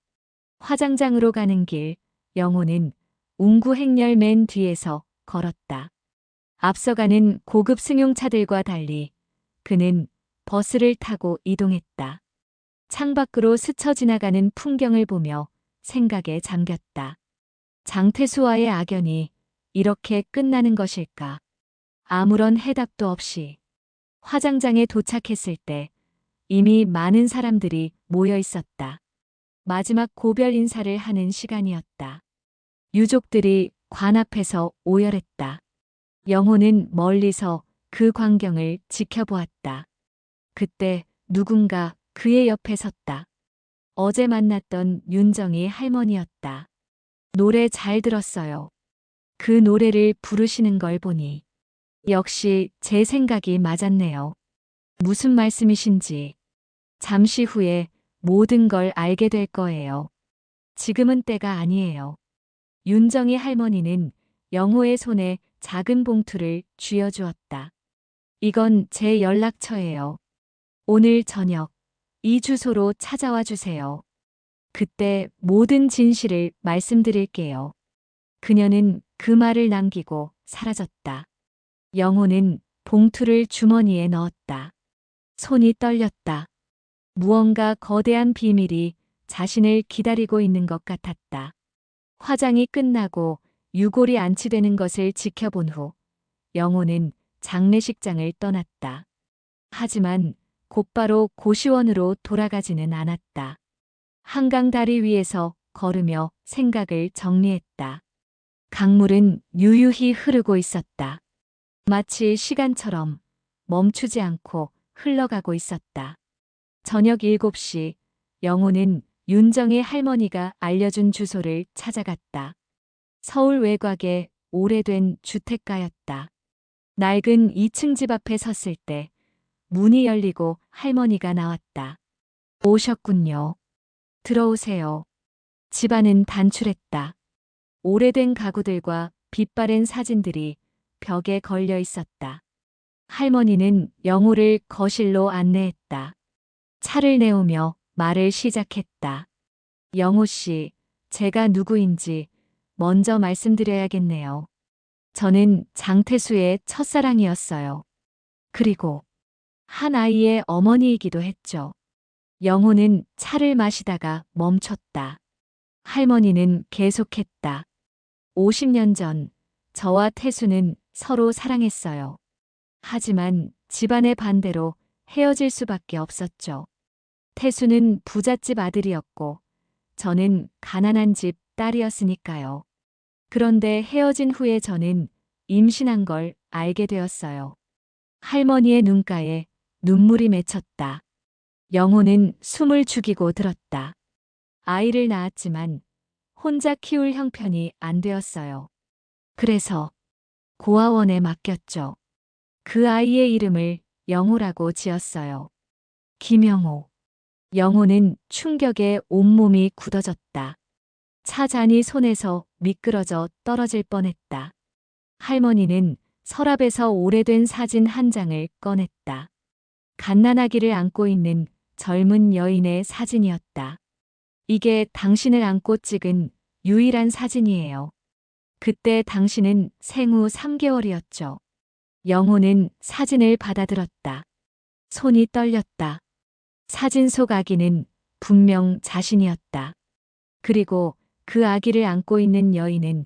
화장장으로 가는 길, 영호는 운구 행렬 맨 뒤에서 걸었다. 앞서가는 고급 승용차들과 달리 그는 버스를 타고 이동했다. 창밖으로 스쳐 지나가는 풍경을 보며 생각에 잠겼다. 장태수와의 악연이 이렇게 끝나는 것일까? 아무런 해답도 없이 화장장에 도착했을 때 이미 많은 사람들이 모여 있었다. 마지막 고별 인사를 하는 시간이었다. 유족들이 관 앞에서 오열했다. 영호는 멀리서 그 광경을 지켜보았다. 그때 누군가 그의 옆에 섰다. 어제 만났던 윤정이 할머니였다. 노래 잘 들었어요. 그 노래를 부르시는 걸 보니 역시 제 생각이 맞았네요. 무슨 말씀이신지 잠시 후에 모든 걸 알게 될 거예요. 지금은 때가 아니에요. 윤정이 할머니는 영호의 손에 작은 봉투를 쥐어주었다. 이건 제 연락처예요. 오늘 저녁 이 주소로 찾아와 주세요. 그때 모든 진실을 말씀드릴게요. 그녀는 그 말을 남기고 사라졌다. 영호는 봉투를 주머니에 넣었다. 손이 떨렸다. 무언가 거대한 비밀이 자신을 기다리고 있는 것 같았다. 화장이 끝나고 유골이 안치되는 것을 지켜본 후 영호는 장례식장을 떠났다. 하지만 곧바로 고시원으로 돌아가지는 않았다. 한강 다리 위에서 걸으며 생각을 정리했다. 강물은 유유히 흐르고 있었다. 마치 시간처럼 멈추지 않고 흘러가고 있었다. 저녁 7시 영호는 윤정의 할머니가 알려준 주소를 찾아갔다. 서울 외곽의 오래된 주택가였다. 낡은 2층 집 앞에 섰을 때 문이 열리고 할머니가 나왔다. 오셨군요. 들어오세요. 집안은 단출했다. 오래된 가구들과 빛바랜 사진들이 벽에 걸려 있었다. 할머니는 영호를 거실로 안내했다. 차를 내오며 말을 시작했다. 영호 씨, 제가 누구인지 먼저 말씀드려야겠네요. 저는 장태수의 첫사랑이었어요. 그리고 한 아이의 어머니이기도 했죠. 영호는 차를 마시다가 멈췄다. 할머니는 계속했다. 50년 전 저와 태수는 서로 사랑했어요. 하지만 집안의 반대로 헤어질 수밖에 없었죠. 태수는 부잣집 아들이었고 저는 가난한 집 딸이었으니까요. 그런데 헤어진 후에 저는 임신한 걸 알게 되었어요. 할머니의 눈가에 눈물이 맺혔다. 영호는 숨을 죽이고 들었다. 아이를 낳았지만 혼자 키울 형편이 안 되었어요. 그래서 고아원에 맡겼죠. 그 아이의 이름을 영호라고 지었어요. 김영호. 영호는 충격에 온몸이 굳어졌다. 차 잔이 손에서 미끄러져 떨어질 뻔했다. 할머니는 서랍에서 오래된 사진 한 장을 꺼냈다. 갓난아기를 안고 있는 젊은 여인의 사진이었다. 이게 당신을 안고 찍은 유일한 사진이에요. 그때 당신은 생후 3개월이었죠. 영호는 사진을 받아들었다. 손이 떨렸다. 사진 속 아기는 분명 자신이었다. 그리고 그 아기를 안고 있는 여인은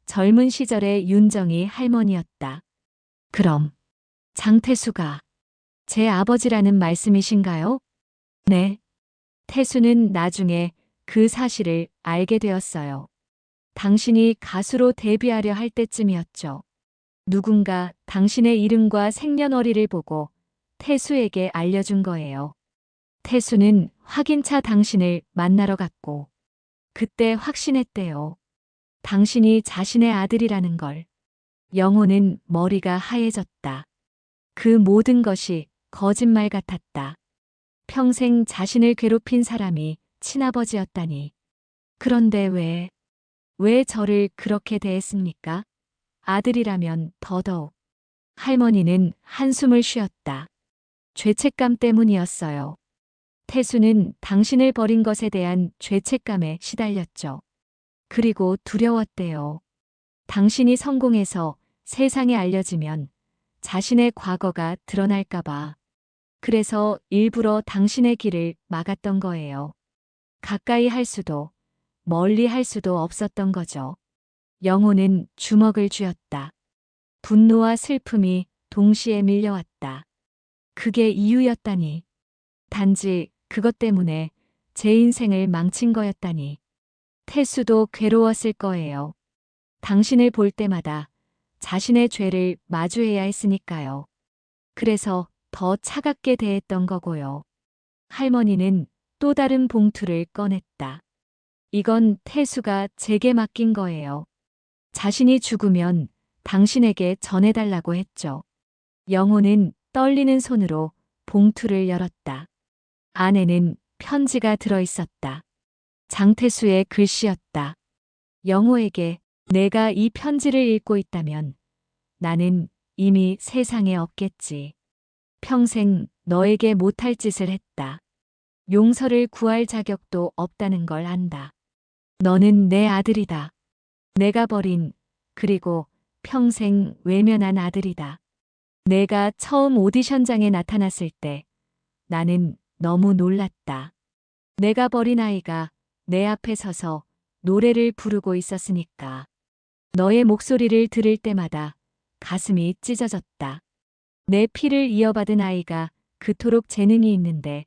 젊은 시절의 윤정이 할머니였다. 그럼 장태수가 제 아버지라는 말씀이신가요? 네. 태수는 나중에 그 사실을 알게 되었어요. 당신이 가수로 데뷔하려 할 때쯤이었죠. 누군가 당신의 이름과 생년월일을 보고 태수에게 알려준 거예요. 태수는 확인차 당신을 만나러 갔고 그때 확신했대요. 당신이 자신의 아들이라는 걸. 영호는 머리가 하얘졌다. 그 모든 것이 거짓말 같았다. 평생 자신을 괴롭힌 사람이 친아버지였다니. 그런데 왜 저를 그렇게 대했습니까? 아들이라면 더더욱. 할머니는 한숨을 쉬었다. 죄책감 때문이었어요. 태수는 당신을 버린 것에 대한 죄책감에 시달렸죠. 그리고 두려웠대요. 당신이 성공해서 세상에 알려지면 자신의 과거가 드러날까봐. 그래서 일부러 당신의 길을 막았던 거예요. 가까이 할 수도 멀리 할 수도 없었던 거죠. 영호는 주먹을 쥐었다. 분노와 슬픔이 동시에 밀려왔다. 그게 이유였다니. 단지 그것 때문에 제 인생을 망친 거였다니. 태수도 괴로웠을 거예요. 당신을 볼 때마다 자신의 죄를 마주해야 했으니까요. 그래서 더 차갑게 대했던 거고요. 할머니는 또 다른 봉투를 꺼냈다. 이건 태수가 제게 맡긴 거예요. 자신이 죽으면 당신에게 전해달라고 했죠. 영호는 떨리는 손으로 봉투를 열었다. 안에는 편지가 들어 있었다. 장태수의 글씨였다. 영호에게 내가 이 편지를 읽고 있다면 나는 이미 세상에 없겠지. 평생 너에게 못할 짓을 했다. 용서를 구할 자격도 없다는 걸 안다. 너는 내 아들이다. 내가 버린 그리고 평생 외면한 아들이다. 내가 처음 오디션장에 나타났을 때 나는 너무 놀랐다. 내가 버린 아이가 내 앞에 서서 노래를 부르고 있었으니까. 너의 목소리를 들을 때마다 가슴이 찢어졌다. 내 피를 이어받은 아이가 그토록 재능이 있는데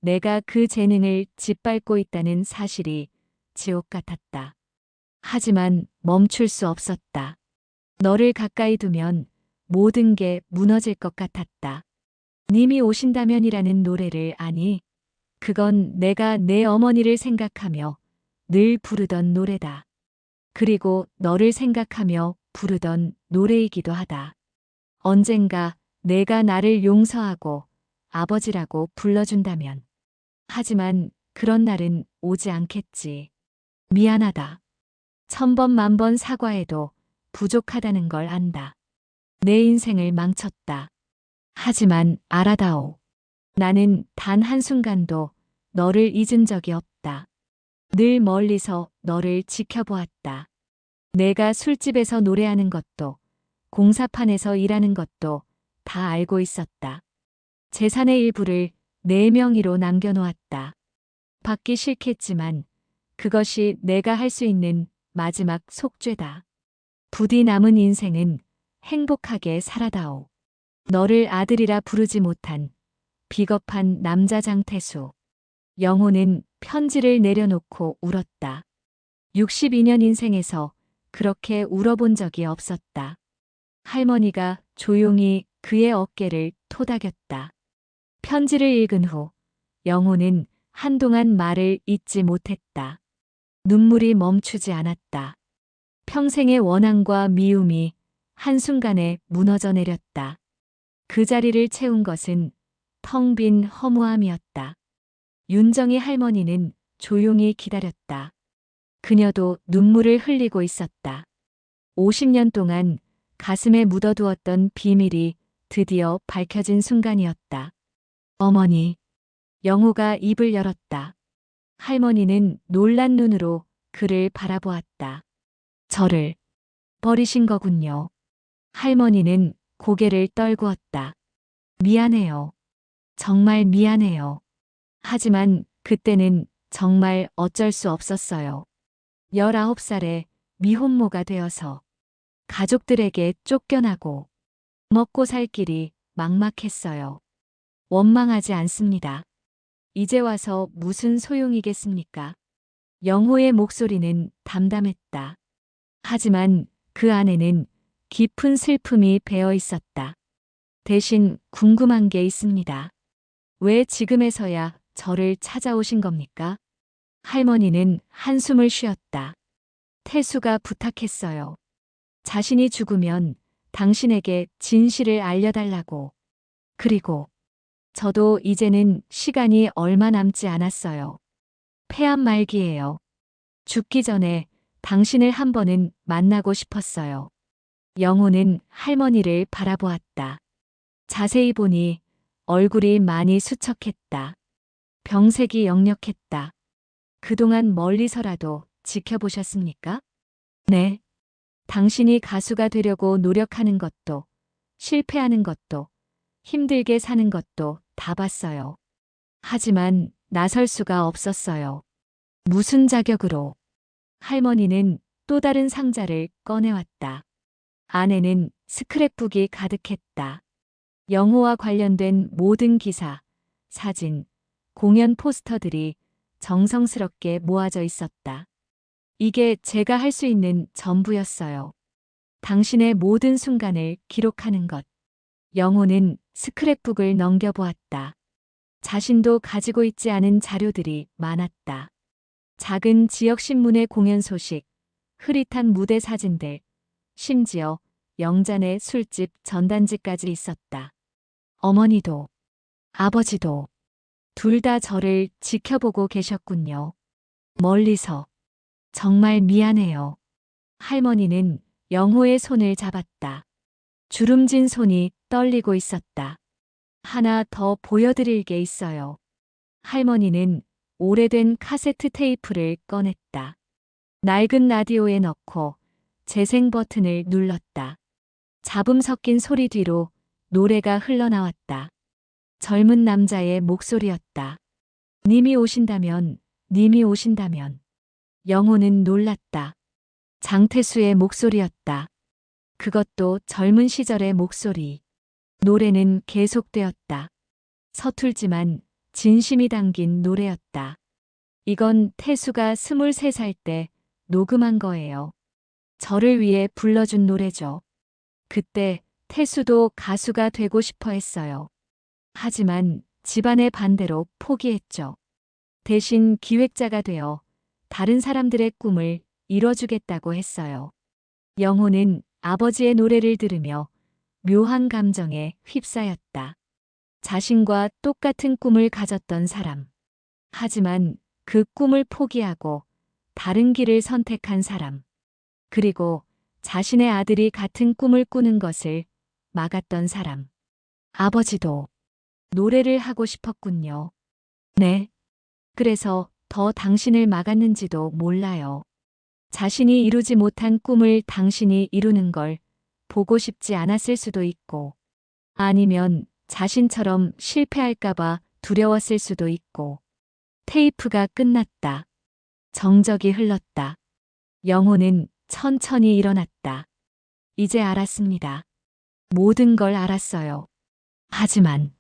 내가 그 재능을 짓밟고 있다는 사실이 지옥 같았다. 하지만 멈출 수 없었다. 너를 가까이 두면 모든 게 무너질 것 같았다. 님이 오신다면이라는 노래를 아니? 그건 내가 내 어머니를 생각하며 늘 부르던 노래다. 그리고 너를 생각하며 부르던 노래이기도 하다. 언젠가 내가 나를 용서하고 아버지라고 불러준다면. 하지만 그런 날은 오지 않겠지. 미안하다. 1000번 만번 사과해도 부족하다는 걸 안다. 내 인생을 망쳤다. 하지만 알아다오. 나는 단 한순간도 너를 잊은 적이 없다. 늘 멀리서 너를 지켜보았다. 내가 술집에서 노래하는 것도, 공사판에서 일하는 것도 다 알고 있었다. 재산의 일부를 내 명의로 남겨놓았다. 받기 싫겠지만 그것이 내가 할 수 있는 마지막 속죄다. 부디 남은 인생은 행복하게 살아다오. 너를 아들이라 부르지 못한 비겁한 남자 장태수. 영호는 편지를 내려놓고 울었다. 62년 인생에서 그렇게 울어본 적이 없었다. 할머니가 조용히 그의 어깨를 토닥였다. 편지를 읽은 후 영호는 한동안 말을 잇지 못했다. 눈물이 멈추지 않았다. 평생의 원한과 미움이 한순간에 무너져 내렸다. 그 자리를 채운 것은 텅 빈 허무함이었다. 윤정이 할머니는 조용히 기다렸다. 그녀도 눈물을 흘리고 있었다. 50년 동안 가슴에 묻어두었던 비밀이 드디어 밝혀진 순간이었다. 어머니. 영호가 입을 열었다. 할머니는 놀란 눈으로 그를 바라보았다. 저를 버리신 거군요. 할머니는 고개를 떨구었다. 미안해요. 정말 미안해요. 하지만 그때는 정말 어쩔 수 없었어요. 19살에 미혼모가 되어서 가족들에게 쫓겨나고 먹고 살 길이 막막했어요. 원망하지 않습니다. 이제 와서 무슨 소용이겠습니까? 영호의 목소리는 담담했다. 하지만 그 안에는 깊은 슬픔이 배어 있었다. 대신 궁금한 게 있습니다. 왜 지금에서야 저를 찾아오신 겁니까? 할머니는 한숨을 쉬었다. 태수가 부탁했어요. 자신이 죽으면 당신에게 진실을 알려달라고. 그리고 저도 이제는 시간이 얼마 남지 않았어요. 폐암 말기예요. 죽기 전에 당신을 한 번은 만나고 싶었어요. 영호는 할머니를 바라보았다. 자세히 보니 얼굴이 많이 수척했다. 병색이 역력했다. 그동안 멀리서라도 지켜보셨습니까? 네. 당신이 가수가 되려고 노력하는 것도, 실패하는 것도, 힘들게 사는 것도 다 봤어요. 하지만 나설 수가 없었어요. 무슨 자격으로? 할머니는 또 다른 상자를 꺼내왔다. 안에는 스크랩북이 가득했다. 영호와 관련된 모든 기사, 사진, 공연 포스터들이 정성스럽게 모아져 있었다. 이게 제가 할 수 있는 전부였어요. 당신의 모든 순간을 기록하는 것. 영호는 스크랩북을 넘겨보았다. 자신도 가지고 있지 않은 자료들이 많았다. 작은 지역신문의 공연 소식, 흐릿한 무대 사진들, 심지어 영잔의 술집 전단지까지 있었다. 어머니도, 아버지도 둘 다 저를 지켜보고 계셨군요. 멀리서. 정말 미안해요. 할머니는 영호의 손을 잡았다. 주름진 손이 떨리고 있었다. 하나 더 보여드릴 게 있어요. 할머니는 오래된 카세트 테이프를 꺼냈다. 낡은 라디오에 넣고 재생 버튼을 눌렀다. 잡음 섞인 소리 뒤로 노래가 흘러나왔다. 젊은 남자의 목소리였다. 님이 오신다면, 님이 오신다면. 영호는 놀랐다. 장태수의 목소리였다. 그것도 젊은 시절의 목소리. 노래는 계속되었다. 서툴지만 진심이 담긴 노래였다. 이건 태수가 23살 때 녹음한 거예요. 저를 위해 불러준 노래죠. 그때 태수도 가수가 되고 싶어 했어요. 하지만 집안의 반대로 포기했죠. 대신 기획자가 되어 다른 사람들의 꿈을 이뤄주겠다고 했어요. 영호는 아버지의 노래를 들으며 묘한 감정에 휩싸였다. 자신과 똑같은 꿈을 가졌던 사람. 하지만 그 꿈을 포기하고 다른 길을 선택한 사람. 그리고 자신의 아들이 같은 꿈을 꾸는 것을 막았던 사람. 아버지도 노래를 하고 싶었군요. 네. 그래서 더 당신을 막았는지도 몰라요. 자신이 이루지 못한 꿈을 당신이 이루는 걸 보고 싶지 않았을 수도 있고, 아니면 자신처럼 실패할까봐 두려웠을 수도 있고. 테이프가 끝났다. 정적이 흘렀다. 영호는 천천히 일어났다. 이제 알았습니다. 모든 걸 알았어요. 하지만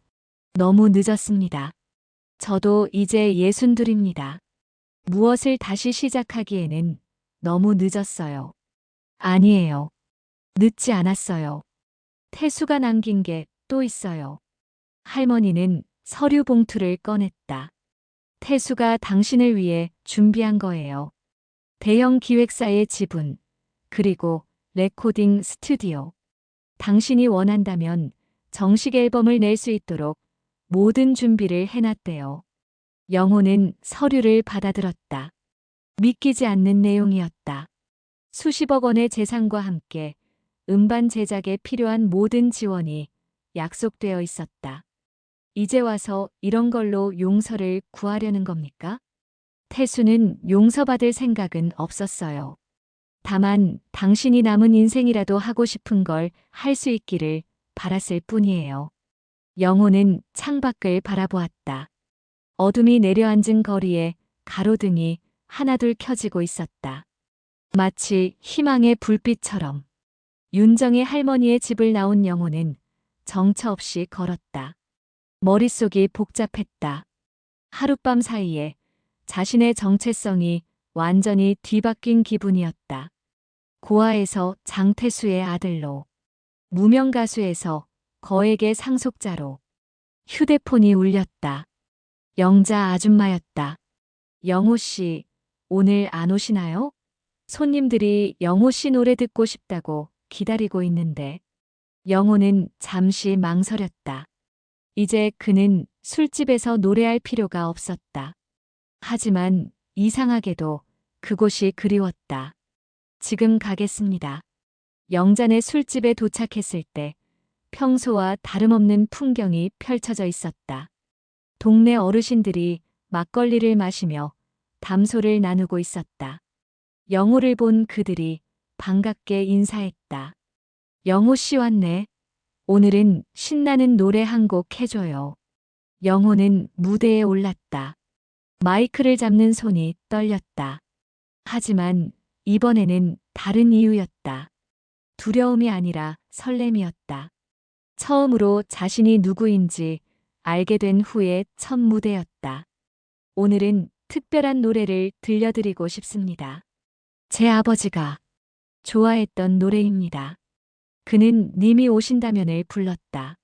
너무 늦었습니다. 저도 이제 62입니다. 무엇을 다시 시작하기에는 너무 늦었어요. 아니에요. 늦지 않았어요. 태수가 남긴 게 또 있어요. 할머니는 서류 봉투를 꺼냈다. 태수가 당신을 위해 준비한 거예요. 대형 기획사의 지분, 그리고 레코딩 스튜디오. 당신이 원한다면 정식 앨범을 낼 수 있도록 모든 준비를 해놨대요. 영호는 서류를 받아들었다. 믿기지 않는 내용이었다. 수십억 원의 재산과 함께 음반 제작에 필요한 모든 지원이 약속되어 있었다. 이제 와서 이런 걸로 용서를 구하려는 겁니까? 태수는 용서받을 생각은 없었어요. 다만 당신이 남은 인생이라도 하고 싶은 걸 할 수 있기를 바랐을 뿐이에요. 영호는 창밖을 바라보았다. 어둠이 내려앉은 거리에 가로등이 하나둘 켜지고 있었다. 마치 희망의 불빛처럼. 윤정의 할머니의 집을 나온 영호는 정처 없이 걸었다. 머릿속이 복잡했다. 하룻밤 사이에 자신의 정체성이 완전히 뒤바뀐 기분이었다. 고아에서 장태수의 아들로, 무명 가수에서 거액의 상속자로. 휴대폰이 울렸다. 영자 아줌마였다. 영호 씨, 오늘 안 오시나요? 손님들이 영호 씨 노래 듣고 싶다고 기다리고 있는데. 영호는 잠시 망설였다. 이제 그는 술집에서 노래할 필요가 없었다. 하지만 이상하게도 그곳이 그리웠다. 지금 가겠습니다. 영잔의 술집에 도착했을 때 평소와 다름없는 풍경이 펼쳐져 있었다. 동네 어르신들이 막걸리를 마시며 담소를 나누고 있었다. 영호를 본 그들이 반갑게 인사했다. 영호 씨 왔네. 오늘은 신나는 노래 한 곡 해줘요. 영호는 무대에 올랐다. 마이크를 잡는 손이 떨렸다. 하지만 이번에는 다른 이유였다. 두려움이 아니라 설렘이었다. 처음으로 자신이 누구인지 알게 된 후의 첫 무대였다. 오늘은 특별한 노래를 들려드리고 싶습니다. 제 아버지가 좋아했던 노래입니다. 그는 님이 오신다면을 불렀다.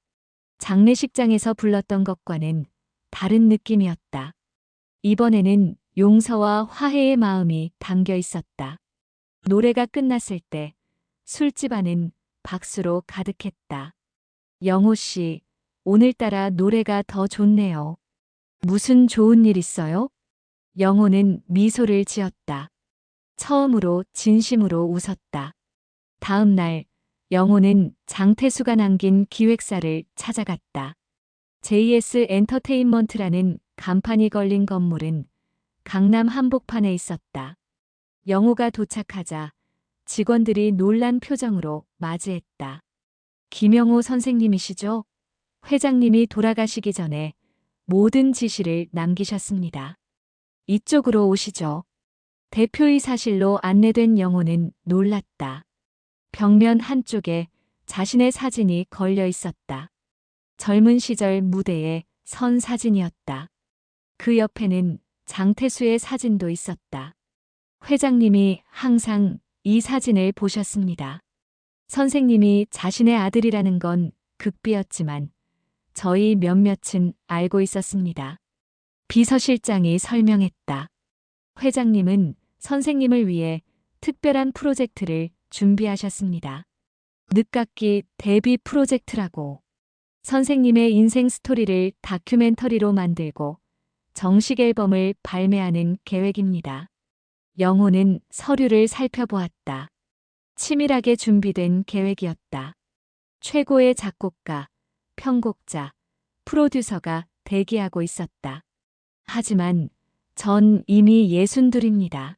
장례식장에서 불렀던 것과는 다른 느낌이었다. 이번에는 용서와 화해의 마음이 담겨 있었다. 노래가 끝났을 때 술집 안은 박수로 가득했다. 영호 씨, 오늘따라 노래가 더 좋네요. 무슨 좋은 일 있어요? 영호는 미소를 지었다. 처음으로 진심으로 웃었다. 다음 날 영호는 장태수가 남긴 기획사를 찾아갔다. JS 엔터테인먼트라는 간판이 걸린 건물은 강남 한복판에 있었다. 영호가 도착하자 직원들이 놀란 표정으로 맞이했다. 김영호 선생님이시죠? 회장님이 돌아가시기 전에 모든 지시를 남기셨습니다. 이쪽으로 오시죠. 대표이사실로 안내된 영호는 놀랐다. 벽면 한쪽에 자신의 사진이 걸려 있었다. 젊은 시절 무대에 선 사진이었다. 그 옆에는 장태수의 사진도 있었다. 회장님이 항상 이 사진을 보셨습니다. 선생님이 자신의 아들이라는 건 극비였지만 저희 몇몇은 알고 있었습니다. 비서실장이 설명했다. 회장님은 선생님을 위해 특별한 프로젝트를 준비하셨습니다. 늦깎이 데뷔 프로젝트라고. 선생님의 인생 스토리를 다큐멘터리로 만들고 정식 앨범을 발매하는 계획입니다. 영호는 서류를 살펴보았다. 치밀하게 준비된 계획이었다. 최고의 작곡가, 편곡자, 프로듀서가 대기하고 있었다. 하지만 전 이미 62입니다.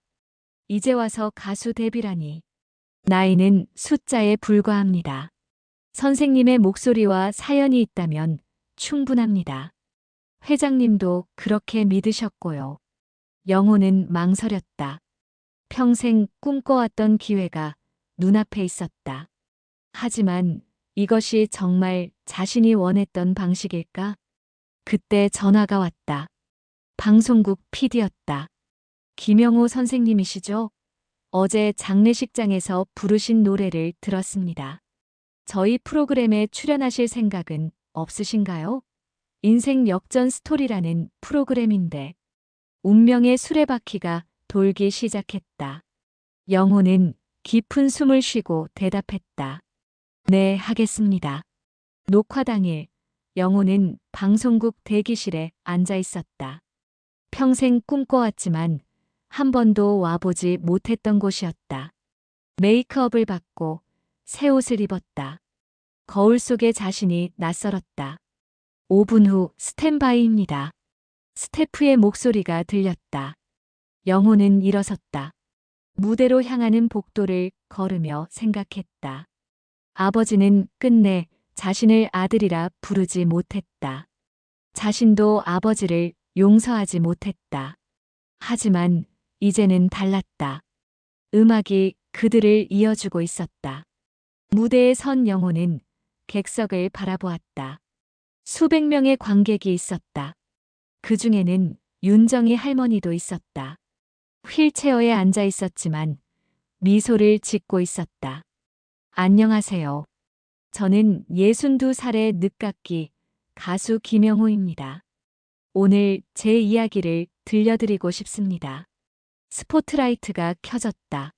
이제 와서 가수 데뷔라니. 나이는 숫자에 불과합니다. 선생님의 목소리와 사연이 있다면 충분합니다. 회장님도 그렇게 믿으셨고요. 영호는 망설였다. 평생 꿈꿔왔던 기회가 눈앞에 있었다. 하지만 이것이 정말 자신이 원했던 방식일까? 그때 전화가 왔다. 방송국 PD였다. 김영호 선생님이시죠? 어제 장례식장에서 부르신 노래를 들었습니다. 저희 프로그램에 출연하실 생각은 없으신가요? 인생 역전 스토리라는 프로그램인데. 운명의 수레바퀴가 돌기 시작했다. 영호는 깊은 숨을 쉬고 대답했다. 네, 하겠습니다. 녹화 당일, 영호는 방송국 대기실에 앉아 있었다. 평생 꿈꿔왔지만 한 번도 와보지 못했던 곳이었다. 메이크업을 받고 새 옷을 입었다. 거울 속에 자신이 낯설었다. 5분 후 스탠바이입니다. 스태프의 목소리가 들렸다. 영호는 일어섰다. 무대로 향하는 복도를 걸으며 생각했다. 아버지는 끝내 자신을 아들이라 부르지 못했다. 자신도 아버지를 용서하지 못했다. 하지만 이제는 달랐다. 음악이 그들을 이어주고 있었다. 무대에 선 영호는 객석을 바라보았다. 수백 명의 관객이 있었다. 그 중에는 윤정이 할머니도 있었다. 휠체어에 앉아 있었지만 미소를 짓고 있었다. 안녕하세요. 저는 62살의 늦깎이 가수 김영호입니다. 오늘 제 이야기를 들려드리고 싶습니다. 스포트라이트가 켜졌다.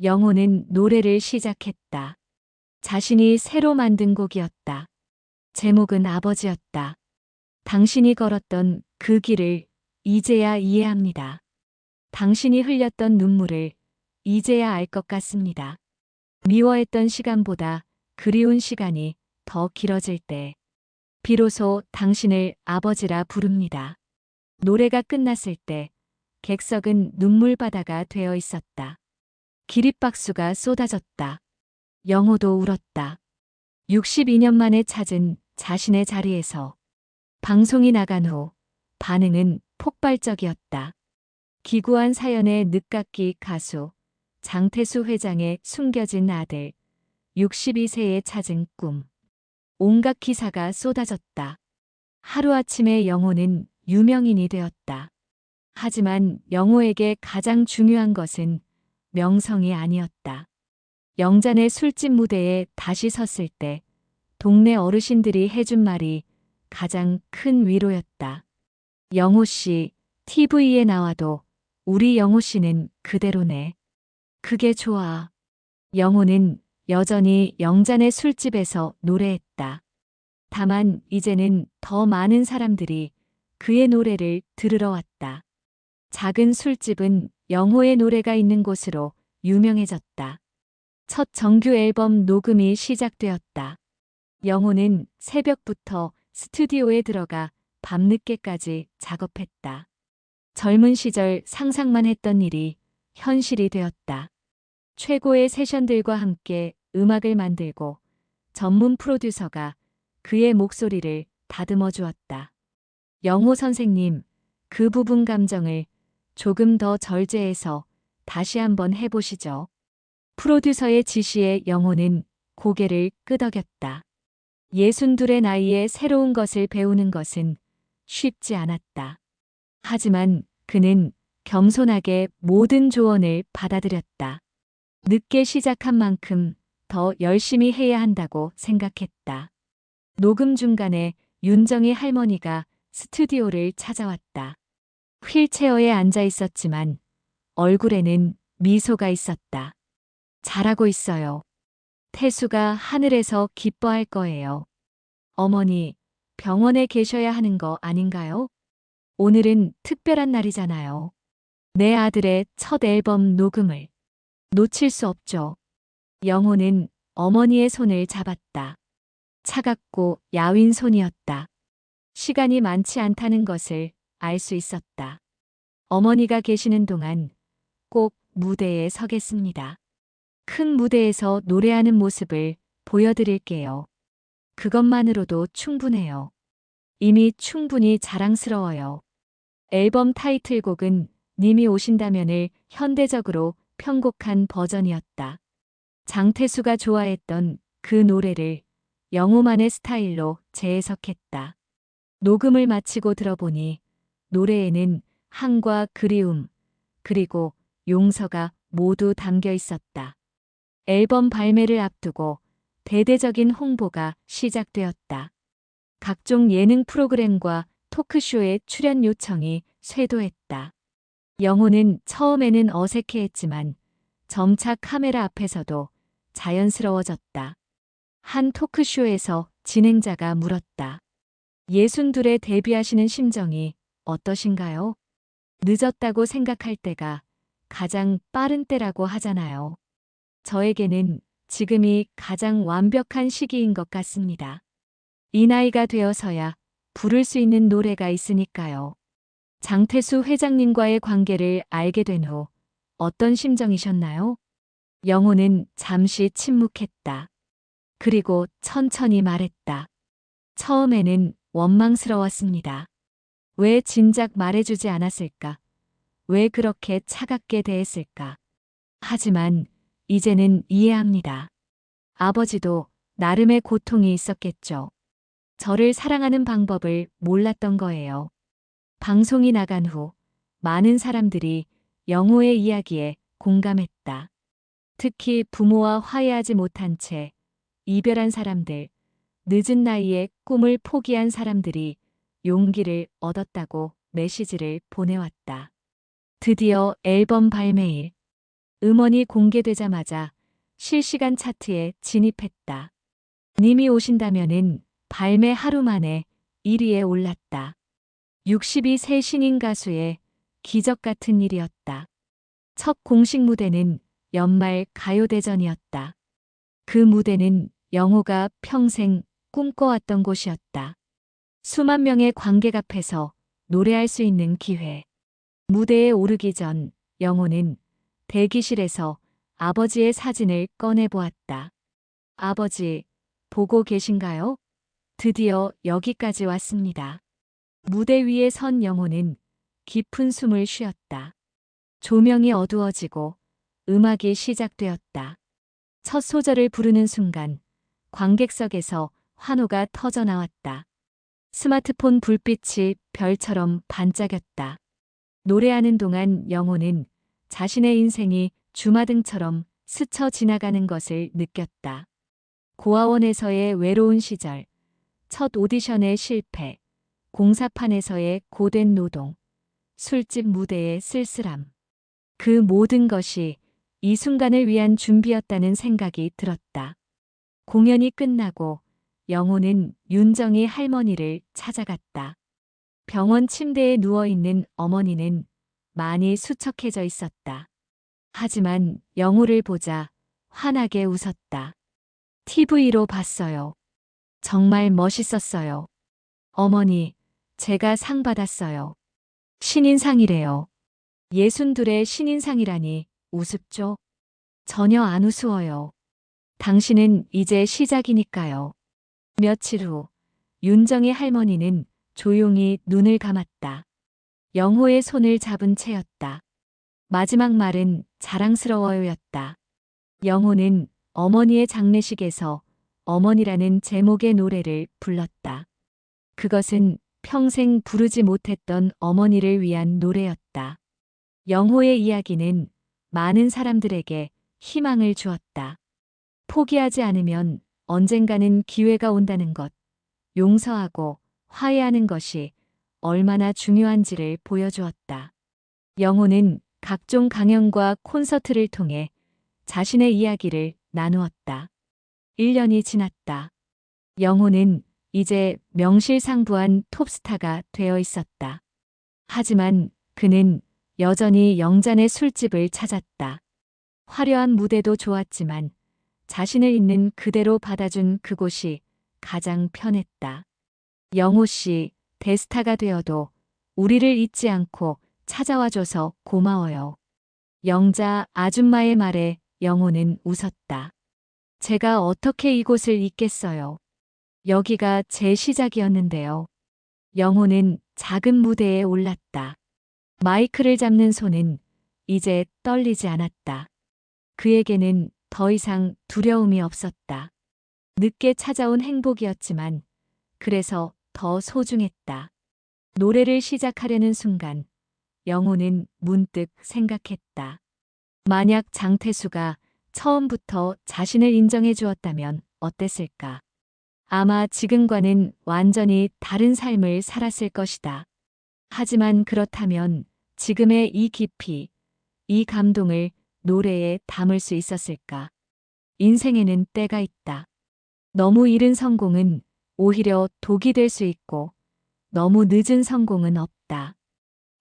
영호는 노래를 시작했다. 자신이 새로 만든 곡이었다. 제목은 아버지였다. 당신이 걸었던 그 길을 이제야 이해합니다. 당신이 흘렸던 눈물을 이제야 알 것 같습니다. 미워했던 시간보다 그리운 시간이 더 길어질 때 비로소 당신을 아버지라 부릅니다. 노래가 끝났을 때 객석은 눈물바다가 되어 있었다. 기립박수가 쏟아졌다. 영호도 울었다. 62년 만에 찾은 자신의 자리에서 방송이 나간 후 반응은 폭발적이었다. 기구한 사연의 늦깎이 가수, 장태수 회장의 숨겨진 아들, 62세에 찾은 꿈. 온갖 기사가 쏟아졌다. 하루아침에 영호는 유명인이 되었다. 하지만 영호에게 가장 중요한 것은 명성이 아니었다. 영잔의 술집 무대에 다시 섰을 때 동네 어르신들이 해준 말이 가장 큰 위로였다. 영호 씨, TV에 나와도 우리 영호 씨는 그대로네. 그게 좋아. 영호는 여전히 영잔의 술집에서 노래했다. 다만 이제는 더 많은 사람들이 그의 노래를 들으러 왔다. 작은 술집은 영호의 노래가 있는 곳으로 유명해졌다. 첫 정규 앨범 녹음이 시작되었다. 영호는 새벽부터 스튜디오에 들어가 밤늦게까지 작업했다. 젊은 시절 상상만 했던 일이 현실이 되었다. 최고의 세션들과 함께 음악을 만들고 전문 프로듀서가 그의 목소리를 다듬어 주었다. 영호 선생님, 그 부분 감정을 조금 더 절제해서 다시 한번 해보시죠. 프로듀서의 지시에 영호는 고개를 끄덕였다. 62의 나이에 새로운 것을 배우는 것은 쉽지 않았다. 하지만 그는 겸손하게 모든 조언을 받아들였다. 늦게 시작한 만큼 더 열심히 해야 한다고 생각했다. 녹음 중간에 윤정의 할머니가 스튜디오를 찾아왔다. 휠체어에 앉아 있었지만 얼굴에는 미소가 있었다. 잘하고 있어요. 태수가 하늘에서 기뻐할 거예요. 어머니, 병원에 계셔야 하는 거 아닌가요? 오늘은 특별한 날이잖아요. 내 아들의 첫 앨범 녹음을 놓칠 수 없죠. 영호는 어머니의 손을 잡았다. 차갑고 야윈 손이었다. 시간이 많지 않다는 것을 알 수 있었다. 어머니가 계시는 동안 꼭 무대에 서겠습니다. 큰 무대에서 노래하는 모습을 보여드릴게요. 그것만으로도 충분해요. 이미 충분히 자랑스러워요. 앨범 타이틀곡은 님이 오신다면을 현대적으로 편곡한 버전이었다. 장태수가 좋아했던 그 노래를 영호만의 스타일로 재해석했다. 녹음을 마치고 들어보니 노래에는 항과 그리움, 그리고 용서가 모두 담겨 있었다. 앨범 발매를 앞두고 대대적인 홍보가 시작되었다. 각종 예능 프로그램과 토크쇼에 출연 요청이 쇄도했다. 영호는 처음에는 어색해했지만 점차 카메라 앞에서도 자연스러워졌다. 한 토크쇼에서 진행자가 물었다. 62에 데뷔하시는 심정이 어떠신가요? 늦었다고 생각할 때가 가장 빠른 때라고 하잖아요. 저에게는 지금이 가장 완벽한 시기인 것 같습니다. 이 나이가 되어서야 부를 수 있는 노래가 있으니까요. 장태수 회장님과의 관계를 알게 된 후 어떤 심정이셨나요? 영호는 잠시 침묵했다. 그리고 천천히 말했다. 처음에는 원망스러웠습니다. 왜 진작 말해주지 않았을까? 왜 그렇게 차갑게 대했을까? 하지만 이제는 이해합니다. 아버지도 나름의 고통이 있었겠죠. 저를 사랑하는 방법을 몰랐던 거예요. 방송이 나간 후 많은 사람들이 영호의 이야기에 공감했다. 특히 부모와 화해하지 못한 채 이별한 사람들, 늦은 나이에 꿈을 포기한 사람들이 용기를 얻었다고 메시지를 보내왔다. 드디어 앨범 발매일. 음원이 공개되자마자 실시간 차트에 진입했다. 님이 오신다면은 발매 하루 만에 1위에 올랐다. 62세 신인 가수의 기적 같은 일이었다. 첫 공식 무대는 연말 가요대전이었다. 그 무대는 영호가 평생 꿈꿔왔던 곳이었다. 수만 명의 관객 앞에서 노래할 수 있는 기회. 무대에 오르기 전 영호는 대기실에서 아버지의 사진을 꺼내보았다. 아버지, 보고 계신가요? 드디어 여기까지 왔습니다. 무대 위에 선 영호는 깊은 숨을 쉬었다. 조명이 어두워지고 음악이 시작되었다. 첫 소절을 부르는 순간 관객석에서 환호가 터져 나왔다. 스마트폰 불빛이 별처럼 반짝였다. 노래하는 동안 영호는 자신의 인생이 주마등처럼 스쳐 지나가는 것을 느꼈다. 고아원에서의 외로운 시절, 첫 오디션의 실패, 공사판에서의 고된 노동, 술집 무대의 쓸쓸함. 그 모든 것이 이 순간을 위한 준비였다는 생각이 들었다. 공연이 끝나고 영호는 윤정이 할머니를 찾아갔다. 병원 침대에 누워있는 어머니는 많이 수척해져 있었다. 하지만 영호를 보자 환하게 웃었다. TV로 봤어요. 정말 멋있었어요. 어머니, 제가 상 받았어요. 신인상이래요. 62의 신인상이라니 우습죠? 전혀 안 우스워요. 당신은 이제 시작이니까요. 며칠 후 윤정의 할머니는 조용히 눈을 감았다. 영호의 손을 잡은 채였다. 마지막 말은 자랑스러워요였다. 영호는 어머니의 장례식에서 어머니라는 제목의 노래를 불렀다. 그것은 평생 부르지 못했던 어머니를 위한 노래였다. 영호의 이야기는 많은 사람들에게 희망을 주었다. 포기하지 않으면 언젠가는 기회가 온다는 것, 용서하고 화해하는 것이 얼마나 중요한지를 보여주었다. 영호는 각종 강연과 콘서트를 통해 자신의 이야기를 나누었다. 1년이 지났다. 영호는 이제 명실상부한 톱스타가 되어 있었다. 하지만 그는 여전히 영잔의 술집을 찾았다. 화려한 무대도 좋았지만 자신을 있는 그대로 받아준 그곳이 가장 편했다. 영호 씨, 대스타가 되어도 우리를 잊지 않고 찾아와줘서 고마워요. 영자 아줌마의 말에 영호는 웃었다. 제가 어떻게 이곳을 잊겠어요. 여기가 제 시작이었는데요. 영호는 작은 무대에 올랐다. 마이크를 잡는 손은 이제 떨리지 않았다. 그에게는 더 이상 두려움이 없었다. 늦게 찾아온 행복이었지만 그래서 더 소중했다. 노래를 시작하려는 순간 영호는 문득 생각했다. 만약 장태수가 처음부터 자신을 인정해 주었다면 어땠을까? 아마 지금과는 완전히 다른 삶을 살았을 것이다. 하지만 그렇다면 지금의 이 깊이, 이 감동을 노래에 담을 수 있었을까? 인생에는 때가 있다. 너무 이른 성공은 오히려 독이 될 수 있고 너무 늦은 성공은 없다.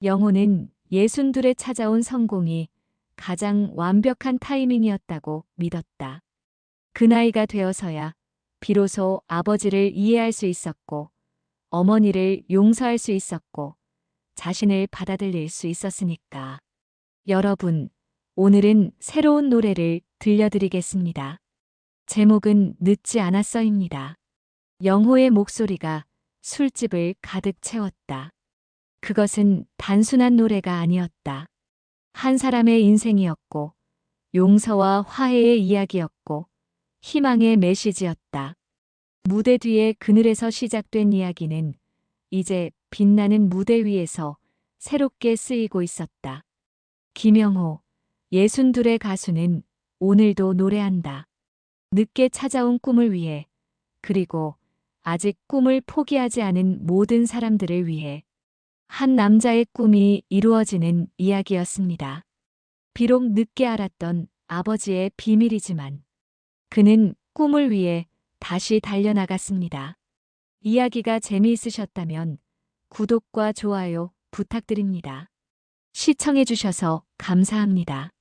영호는 62에 찾아온 성공이 가장 완벽한 타이밍이었다고 믿었다. 그 나이가 되어서야 비로소 아버지를 이해할 수 있었고 어머니를 용서할 수 있었고 자신을 받아들일 수 있었으니까. 여러분, 오늘은 새로운 노래를 들려드리겠습니다. 제목은 늦지 않았어입니다. 영호의 목소리가 술집을 가득 채웠다. 그것은 단순한 노래가 아니었다. 한 사람의 인생이었고, 용서와 화해의 이야기였고, 희망의 메시지였다. 무대 뒤의 그늘에서 시작된 이야기는 이제 빛나는 무대 위에서 새롭게 쓰이고 있었다. 김영호, 62의 가수는 오늘도 노래한다. 늦게 찾아온 꿈을 위해, 그리고 아직 꿈을 포기하지 않은 모든 사람들을 위해 한 남자의 꿈이 이루어지는 이야기였습니다. 비록 늦게 알았던 아버지의 비밀이지만 그는 꿈을 위해 다시 달려나갔습니다. 이야기가 재미있으셨다면 구독과 좋아요 부탁드립니다. 시청해주셔서 감사합니다.